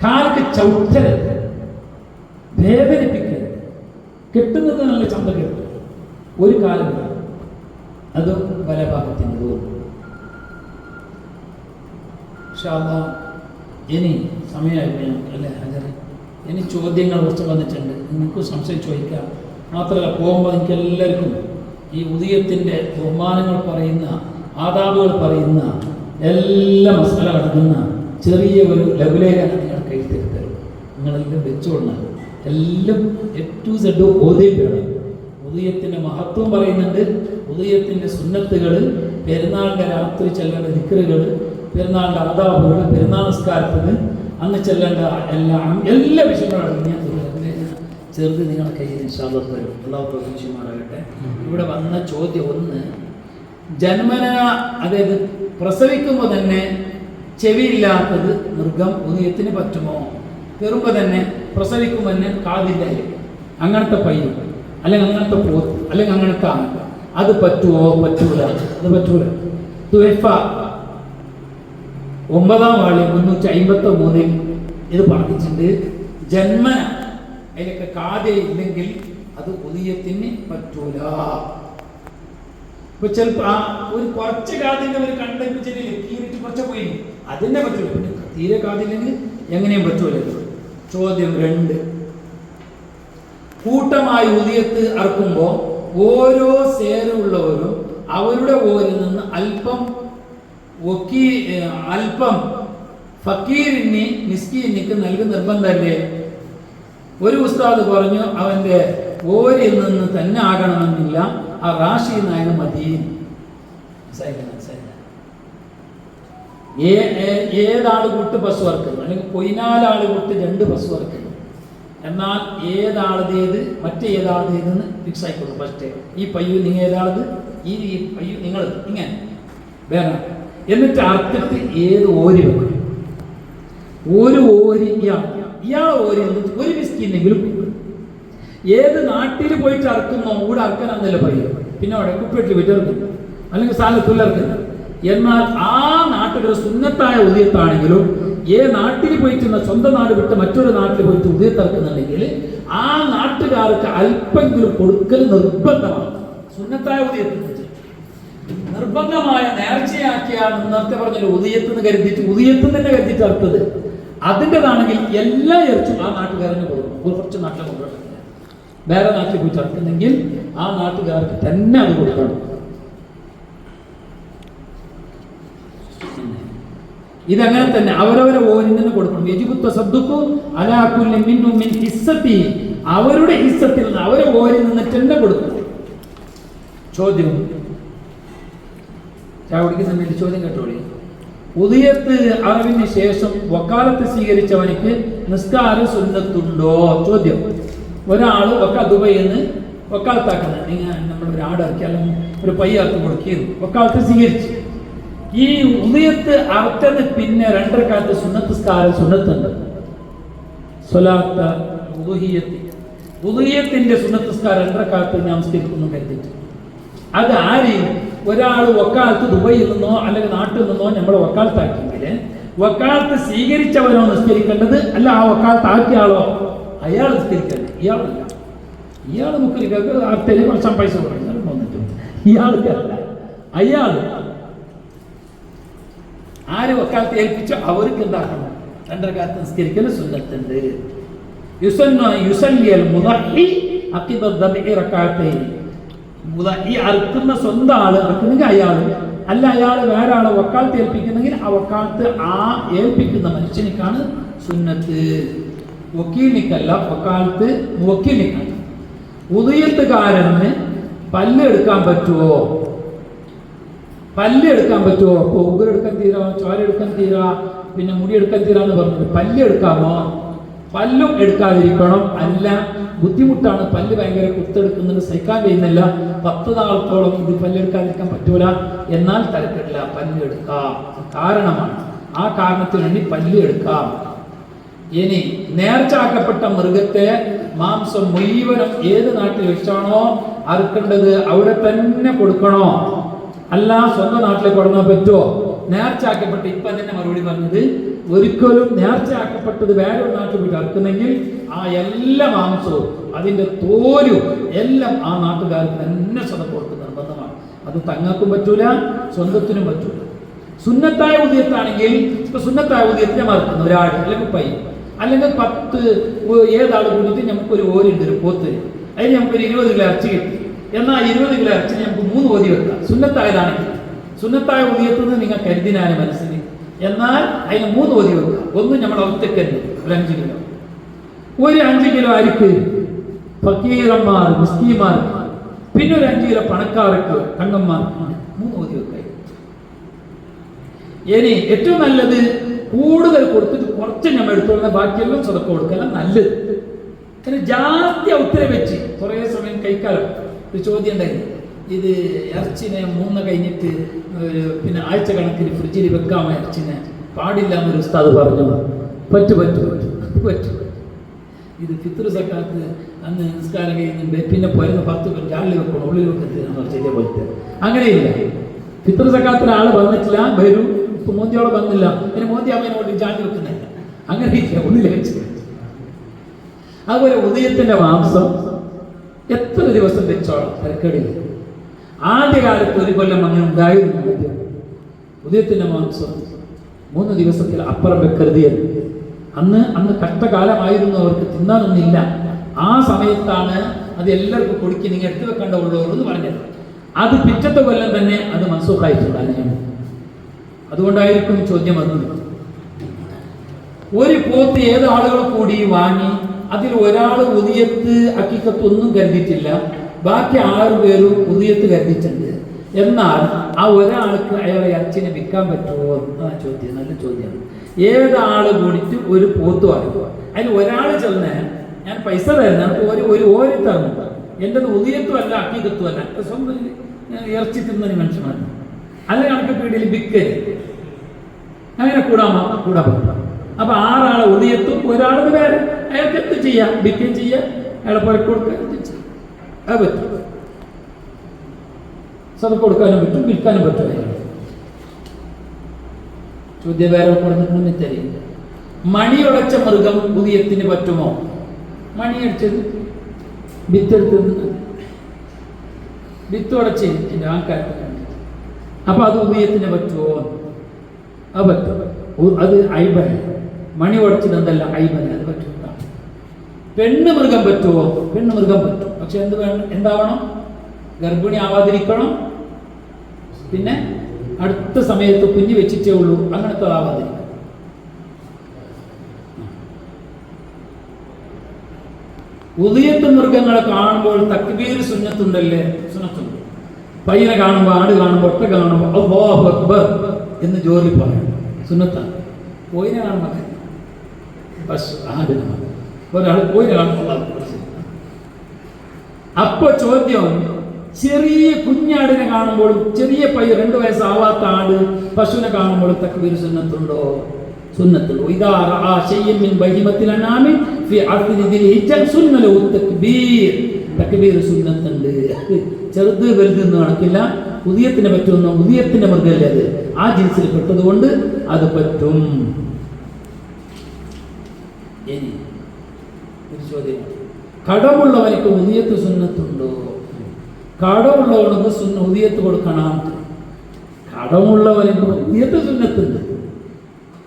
Speaker 2: കാലിക്ക് ചവിട്ടരുത്, വേദനിപ്പിക്കരുത്. കെട്ടുന്നത് നല്ല ചന്ത കെട്ടും, ഒരു കാലം വിടണം, അതും ബലഭാഗത്തിന് തോന്നും. ഇനി സമയമായി അല്ലേ ഹജർ? ഇനി ചോദ്യങ്ങൾ കുറച്ച് വന്നിട്ടുണ്ട്, നിങ്ങൾക്ക് സംശയം ചോദിക്കാം. മാത്രമല്ല പോകുമ്പോൾ എനിക്ക് എല്ലാവർക്കും ഈ ഉദയത്തിൻ്റെ ബഹുമാനങ്ങൾ പറയുന്ന, ആദാബുകൾ പറയുന്ന, എല്ലാ മസാല അടങ്ങുന്ന ചെറിയ ഒരു ലഘുലേഖനം നിങ്ങൾ കയ്യിൽ തരും. നിങ്ങളെല്ലാം വെച്ചുകൊണ്ടാണ് എല്ലാം A to Z ഓദ്യം വേണം. ഉദയത്തിൻ്റെ മഹത്വം പറയുന്നുണ്ട്, ഉദയത്തിൻ്റെ സുന്നത്തുകൾ, പെരുന്നാളിൻ്റെ രാത്രി ചെല്ലേണ്ട ദിക്റുകൾ, പെരുന്നാളിൻ്റെ ആദാബുകൾ, പെരുന്നാൾ നിസ്കാരത്തിന് അന്ന് ചെല്ലേണ്ട എല്ലാ വിഷയങ്ങളും ഞാൻ ചെറുത് നിങ്ങളുടെ കയ്യിൽ ഇൻഷാ അല്ലാഹ് തരും. അല്ലാഹു പ്രതീക്ഷമാറാകട്ടെ. ഇവിടെ വന്ന ചോദ്യം 1, ജന്മന, അതായത് പ്രസവിക്കുമ്പോൾ തന്നെ ചെവിയില്ലാത്തത് മൃഗം ഉദയത്തിന് പറ്റുമോ? കയറുമ്പോൾ തന്നെ പ്രസവിക്കുമ്പോൾ തന്നെ കാതില്ലായിരിക്കും, അങ്ങനത്തെ പയ്യും അല്ലെങ്കിൽ അങ്ങനത്തെ പോത്ത് അല്ലെങ്കിൽ അങ്ങനത്തെ ആന, അത് പറ്റുമോ? പറ്റൂല, അത് പറ്റൂല. തുഫ 9-ാം വാള്യം 353 ഇത് പറഞ്ഞിട്ടുണ്ട്. ജന്മന അതിലൊക്കെ കാതേ ഇല്ലെങ്കിൽ അത് ഉദയത്തിന് പറ്റൂല. ഇപ്പൊ ചിലപ്പോ ഒരു കുറച്ച് കാതിന്റെ ഒരു കണ്ടെങ്കിൽ കീറിട്ട് കുറച്ച് പോയി, അതിനെ പറ്റൂല. പിന്നെ തീരെ കാതില്ലെങ്കിൽ എങ്ങനെയും പറ്റൂല. ചോദ്യം 2, കൂട്ടമായി ഉദയത്ത് അറക്കുമ്പോൾ ഓരോ സേരുള്ളവരും അവരുടെ ഓരിൽ നിന്ന് അല്പം ഫക്കീറിന് മിസ്കീനിക്ക് നൽകുന്ന നിർബന്ധമല്ലേ? ഒരു ഉസ്താദ് പറഞ്ഞു അവന്റെ ഓരിൽ നിന്ന് തന്നെ ആകണമെന്നില്ല, ആ റാഷി നായക മതി. ഏതാള് കൂട്ട് ബസ് വർക്കുന്നു, അല്ലെങ്കിൽ 14 കൂട്ട് 2 ബസ് വർക്കുന്നു. എന്നാൽ ഏതാളതേത് മറ്റേ ഏതാളതേതെന്ന് ഫിക്സ് ആയിക്കോളൂ. ഫസ്റ്റ് ഈ പയ്യു നിങ്ങൾ ഏതാളത്, ഈ പയ്യു നിങ്ങൾ ഇങ്ങനെ വേറെ, എന്നിട്ട് അർത്ഥത്തിൽ ഏത് ഓരി വെക്കണം. ഒരു ഓരി ഇയാൾ ഓരി ഒരു മിസ്കിന്നെങ്കിലും. ഏത് നാട്ടിൽ പോയിട്ട് അറക്കുന്നോ കൂടെ അറക്കാനാന്നല്ലേ പറയും. പിന്നെ അവിടെ കുപ്പിട്ടിൽ വിറ്റർക്കുന്നു അല്ലെങ്കിൽ സാലത്തുള്ളർക്കുന്നു. എന്നാൽ ആ നാട്ടിലൊരു സുന്നത്തായ ഉദയത്താണെങ്കിലും നാട്ടിൽ പോയിട്ട് സ്വന്തം നാട് വിട്ട് മറ്റൊരു നാട്ടിൽ പോയിട്ട് ഉദയത്തിറക്കുന്നുണ്ടെങ്കിൽ ആ നാട്ടുകാർക്ക് അല്പെങ്കിലും കൊടുക്കൽ നിർബന്ധമാണ്. സുന്നത്തായ ഉദയത്തിന് നിർബന്ധമായ നേർച്ചയാക്കിയ നേരത്തെ പറഞ്ഞാൽ ഉദയത്തിന് കരുതിയിട്ട് ഉദയത്തിന് തന്നെ കരുതിയിട്ട് അർത്ഥത് അതിൻ്റെതാണെങ്കിൽ എല്ലാ ഇറച്ചും ആ നാട്ടുകാരന് കൊടുക്കും. കുറച്ച് നാട്ടിലെ കൊണ്ടുപോയിട്ടില്ല, വേറെ നാട്ടിൽ പോയി ചേർക്കുന്നെങ്കിൽ ആ നാട്ടുകാർക്ക് തന്നെ അത് കൊടുക്കണം. ഇതങ്ങനെ തന്നെ അവരവരെ ഓരിൽ നിന്ന് കൊടുക്കണം. അവരുടെ ഹിസ്സത്തിൽ നിന്ന് അവരെ ഓരിൽ നിന്ന് തന്നെ കൊടുക്കണം. ചോദ്യം ചാവടിക്കുന്ന വേണ്ടി ചോദ്യം കേട്ടോളി. ഉദയത്ത് അറിവിന് ശേഷം വക്കാലത്ത് സ്വീകരിച്ചവനിക്ക് നിസ്കാര സുന്നത്തുണ്ടോ? ചോദ്യം. ഒരാൾ ദുബൈന്ന് വക്കാലത്താക്കുന്നത്, നിങ്ങൾ നമ്മളൊരു ആടിറക്കി അല്ലെങ്കിൽ ഒരു പയ്യാർക്ക് കൊടുക്കുന്നു, വക്കാലത്ത് സ്വീകരിച്ചു. ഈ ഉദയത്ത് അർത്ഥന് പിന്നെ 2 റക്അത്ത് സുന്നത്തുസ്കാരം സുന്നത്തുണ്ട്. സ്വലാത്ത ഉദയത്തിന്റെ സുന്നത്തുസ്കാരം 2 റക്അത്ത് നമസ്കരിക്കുന്നു കരുതിയിട്ട്. അത് ആരെയും ഒരാൾ വക്കാലത്ത് ദുബൈയിൽ നിന്നോ അല്ലെങ്കിൽ നാട്ടിൽ നിന്നോ നമ്മൾ വക്കാലത്താക്കിയെങ്കിൽ വക്കാലത്ത് സ്വീകരിച്ചവനോ നിസ്കരിക്കേണ്ടത്, അല്ല ആ വക്കാലത്ത് ആക്കിയ ആളോ അയാൾ നിസ്കരിക്കേണ്ടത്. ഇയാളല്ല, ഇയാൾ മുക്കരിക്കാർക്ക് അർത്ഥയിൽ കുറച്ച് പൈസ പറയുന്നത് ഇയാൾക്കല്ല. അയാൾ ആര് വക്കാലത്ത് ഏൽപ്പിച്ചോ അവർക്ക് എന്താക്കണം? 2 റക്അത്ത് നിസ്കരിക്കൽ സുന്നത്തുണ്ട്. യുസല്ലിയൽ മുദഹി അഖിബ ദബഇ റക്അത്തൈൻ. മുദഹി അറുക്കുന്ന സ്വന്തം ആള് അറുക്കുന്നെങ്കിൽ അയാൾ, അല്ല അയാൾ വേറെ ആളെ വക്കാലത്ത് ഏൽപ്പിക്കുന്നെങ്കിൽ ആ വക്കാലത്ത് ആ ഏൽപ്പിക്കുന്ന മനുഷ്യനിക്കാണ് സുന്നത്ത്, വക്കീലിനിക്കല്ല. വക്കാലത്ത് വക്കീലിനിക്കാണ്. ഉദയത്തുകാരന് പല്ല് എടുക്കാൻ പറ്റുമോ? പല്ല് എടുക്കാൻ പറ്റുമോ? അപ്പോൾ ഉഗരെടുക്കാൻ തീരാ, ചോര എടുക്കാൻ തീരാ, പിന്നെ മുടി എടുക്കാൻ തീരാന്ന് പറഞ്ഞത് പല്ല് എടുക്കാമോ? പല്ലും എടുക്കാതിരിക്കണം. അല്ല ബുദ്ധിമുട്ടാണ്, പല്ല് ഭയങ്കര കുത്തെടുക്കുന്നത്, സഹിക്കാൻ കഴിയുന്നില്ല, 10 നാളത്തോളം ഇത് പല്ലെടുക്കാതിരിക്കാൻ പറ്റൂല, എന്നാൽ തരത്തില്ല, പല്ല് എടുക്കാം. കാരണമാണ്, ആ കാരണത്തിന് വേണ്ടി പല്ല് എടുക്കാം. ഇനി നേർച്ചാക്കപ്പെട്ട മൃഗത്തെ മാംസം മുഴുവനും ഏത് നാട്ടിൽ വെച്ചാണോ അറുക്കേണ്ടത് അവിടെ തന്നെ കൊടുക്കണോ? അല്ല സ്വന്തം നാട്ടിലേക്ക് കൊടുക്കാൻ പറ്റുമോ? നേർച്ചയാക്കപ്പെട്ട് ഇപ്പം തന്നെ മറുപടി പറഞ്ഞത്, ഒരിക്കലും നേർച്ചയാക്കപ്പെട്ടത് വേറൊരു നാട്ടിൽ പോയിട്ട് അറുക്കുന്നെങ്കിൽ ആ എല്ലാ മാംസവും അതിൻ്റെ തോലും എല്ലാം ആ നാട്ടുകാർക്ക് തന്നെ സ്വന്തം കൊടുക്കുന്ന നിർബന്ധമാണ്. അത് തങ്ങൾക്കും പറ്റൂല, സ്വന്തത്തിനും പറ്റൂല. സുന്നത്തായ ഉദയത്താണെങ്കിൽ ഇപ്പൊ സുന്നത്തായ ഉദയത്തിനെ മറക്കുന്ന ഒരാട് അല്ലെങ്കിൽ പൈ അല്ലെങ്കിൽ 10 ഏതാൾ കൂടിയിട്ട് നമുക്കൊരു ഓരുണ്ട്, ഒരു പോത്തിന്, അതിന് നമുക്കൊരു 20 കിലോ ഇറച്ചി കിട്ടി. എന്നാൽ 20 കിലോ ഇറച്ചി നമുക്ക് 3 ഓതി വെക്കാം സുന്നത്തായതാണെങ്കിൽ. സുന്നത്തായ ഉദയത്തിൽ നിന്ന് നിങ്ങൾ കരുതിനാണ് മനസ്സിന്, എന്നാൽ അതിന് 3 ഓതി വെക്കാം. ഒന്ന് നമ്മൾ ഒറ്റക്കരുത്, ഒരു 5 കിലോ. ഒരു 5 കിലോ അരിക്ക് ഫക്കീറന്മാർ മുസ്ലിമാർക്ക്, പിന്നെ ഒരു 5 കിലോ പണക്കാർക്ക് കണ്ണന്മാർക്ക് 3 ഓതി വെക്കാം. ഇനി ഏറ്റവും നല്ലത് കൂടുതൽ കൊടുത്തിട്ട് കുറച്ച് നമ്മൾ എടുത്തോളുന്ന ബാക്കിയെല്ലാം സ്വതക്ക കൊടുക്കല നല്ലത്. പിന്നെ ജാതി ഉത്തരം വെച്ച് കുറേ സമയം കഴിക്കാലോ. ഒരു ചോദ്യം ഉണ്ടായിരുന്നു, ഇത് ഇറച്ചിനെ 3 കഴിഞ്ഞിട്ട് പിന്നെ ആഴ്ച കണക്കിന് ഫ്രിഡ്ജിൽ വെക്കാമോ? ഇറച്ചിനെ പാടില്ല എന്നൊരു ഉസ്താദ് പറഞ്ഞു. പറ്റും. ഇത് ഫിത്ർ സക്കാത്ത് അന്ന് നിസ്കാരം കഴിയുന്നുണ്ട്, പിന്നെ പോരുന്ന 10 പേർ ജാലിൽ വെക്കണം, ഉള്ളിൽ വെക്കത്തില്ല ചെറിയ പോലത്തെ. അങ്ങനെയില്ല, ഫിത്ർ സക്കാത്തിന് ആള് വന്നിട്ടില്ല, വരും. ഇപ്പൊ മോദിയോടെ വന്നില്ല, പിന്നെ മോദി അമ്മേനോട് ജാലി വെക്കുന്നില്ല, അങ്ങനെയില്ല, ഉള്ളിൽ വെച്ച്. അതുപോലെ ഉദയത്തിന്റെ മാംസം എത്ര ദിവസം വെച്ചോളാം, തിരക്കടില്ല. ആദ്യകാലത്ത് 1 കൊല്ലം അങ്ങനെ ഉണ്ടായിരുന്നു. ഉദയത്തിന്റെ മാംസം 3 ദിവസത്തിൽ അപ്പുറം വെക്കരുത്. അന്ന് കഷ്ടകാലമായിരുന്നു, അവർക്ക് തിന്നാനൊന്നില്ല. ആ സമയത്താണ് അത് എല്ലാവർക്കും കൊടുക്കി നിങ്ങൾ എടുത്തു വെക്കേണ്ടവുള്ളൂ എന്ന് പറഞ്ഞത്. അത് പിറ്റത്തെ കൊല്ലം തന്നെ അത് മൻസൂഖായിട്ടുണ്ടായിരുന്നു. അതുകൊണ്ടായിരിക്കും ചോദ്യം വന്നത്. ഒരു പോത്ത് ഏത് ആളുകൾ കൂടി വാങ്ങി അതിൽ ഒരാൾ ഉദയത്ത് ഹഖീഖത്തൊന്നും കരുതിയിട്ടില്ല, ബാക്കി 6 പേരും ഉദയത്ത് കരുതിയിട്ടുണ്ട്. എന്നാൽ ആ ഒരാൾക്ക് അയാളെ ഇറച്ചിനെ വിൽക്കാൻ പറ്റുമോ? ചോദ്യം, നല്ല ചോദ്യമാണ്. ഏതാള് കൂടിയിട്ട് ഒരു പോത്ത് വാങ്ങുക, അതിൽ ഒരാൾ ചെന്ന് ഞാൻ പൈസ തരുന്ന ഒരു ഓരി തരണം, എൻ്റെ ഉദയത്തും അല്ല ഹഖീഖത്തും അല്ല, സ്വന്തം ഇറച്ചി തിന്നൊരു മനുഷ്യനാണ്, അല്ല കണക്ക് പീടിയിൽ വിൽക്കരുത്. അങ്ങനെ കൂടാൻ പറ്റും. അപ്പൊ 6 ആളെ ഉദയത്തും ഒരാളത് വേറെ, അയാൾക്ക് എന്ത് ചെയ്യാം? വിൽക്കുകയും ചെയ്യാം, അയാളെ പുറക്ക് കൊടുക്കുകയും ചെയ്യാം. അത് പറ്റും, സ്വതം കൊടുക്കാനും പറ്റും, വിൽക്കാനും പറ്റും. ചോദ്യം വേറെ കൊടുത്തിട്ട് തരില്ല. മണിയുടച്ച മൃഗം ഉദയത്തിന് പറ്റുമോ? മണിയടിച്ചത് വിത്തുടച്ച് ആൾക്കാർക്ക്, അപ്പൊ അത് ഉദയത്തിന് പറ്റുമോ? അത് പറ്റും. അത് ഐബൻ, മണി ഉടച്ചത് എന്തല്ല ഐബൻ, അത് പറ്റും. പെണ്ണ് മൃഗം പറ്റുമോ? പെണ്ണ് മൃഗം പറ്റും. പക്ഷെ എന്ത് വേണം? എന്താവണം? ഗർഭിണി ആവാതിരിക്കണം, പിന്നെ അടുത്ത സമയത്ത് കുഞ്ഞ് വെച്ചിട്ടേ ഉള്ളൂ, അങ്ങനത്തെ ആവാതിരിക്കണം. ഉദയത്ത് മൃഗങ്ങളെ കാണുമ്പോൾ തക്ബീർ സുന്നത്തുണ്ടല്ലേ? സുന്നത്തുണ്ട്. പയ്യനെ കാണുമ്പോൾ, ആട് കാണുമ്പോൾ, ഒട്ട കാണുമ്പോൾ അല്ലാഹു അക്ബർ എന്ന് ജോലി പറയണം, സുന്നത്താണ്. കോയിനെ കാണുമ്പോൾ ഒരാൾ കോയിനെ കാണുമ്പോൾ. അപ്പൊ ചോദ്യം, ചെറിയ കുഞ്ഞാടിനെ കാണുമ്പോഴും, ചെറിയ പയ്യ 2 വയസ്സാവാത്ത ആട് പശുവിനെ കാണുമ്പോഴും തക്ബീർ സുന്നത്തുണ്ടോ? സുന്നത്തുണ്ടോ? ഇദാ റആ ശൈഅൻ മിൻ ബഹിമത്തിൽ അനാമി ഫി അസ്രി ദിൽ ഹിജ്ജ സുന്നലു തക്ബീർ. തക്ബീർ സുന്നത്തുണ്ട്. ചെറുത് വലുതെന്ന് കണക്കില്ല. ഉദയത്തിന് പറ്റുമെന്നോ? ഉദയത്തിന്റെ മൃഗല്ലേ അത്, ആ ജിൻസിൽ പെട്ടതുകൊണ്ട് അത് പറ്റും. ഇനി ഒരു ചോദ്യം, കടമുള്ളവർക്ക് ഉദയത്ത് സുന്നത്തുണ്ടോ? കടമുള്ളവർക്ക് ഉദയത്ത് കൊടുക്കണം. കടമുള്ളവന് ഉദിയത്ത് സുന്നത്തുണ്ട്.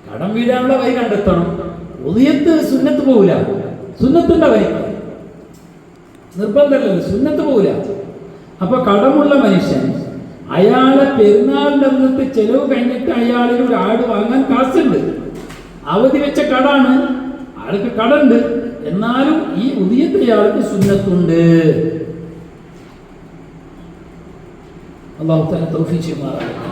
Speaker 2: കടം വീഴാനുള്ള വഴി കണ്ടെത്തണം. ഉദിയത്ത് സുന്നത്ത് പോവില്ല, സുന്നത്തിന്റെ വഴി നിർബന്ധമല്ലല്ലോ, സുന്നത്ത് പോവില്ല. അപ്പൊ കടമുള്ള മനുഷ്യൻ അയാളെ പെരുന്നാളിന്റെ അന്നത്തെ ചെലവ് കഴിഞ്ഞിട്ട് അയാളിന് ഒരു ആട് വാങ്ങാൻ കാശുണ്ട്, അവധി വെച്ച കടാണ്, ആൾക്ക് കടണ്ട്, എന്നാലും ഈ ഉദിയത്ത് അയാൾക്ക് സുന്നത്തുണ്ട്. അല്ലാഹു തആല തൗഫീഖ് ചെയ്യുമാറാകട്ടെ.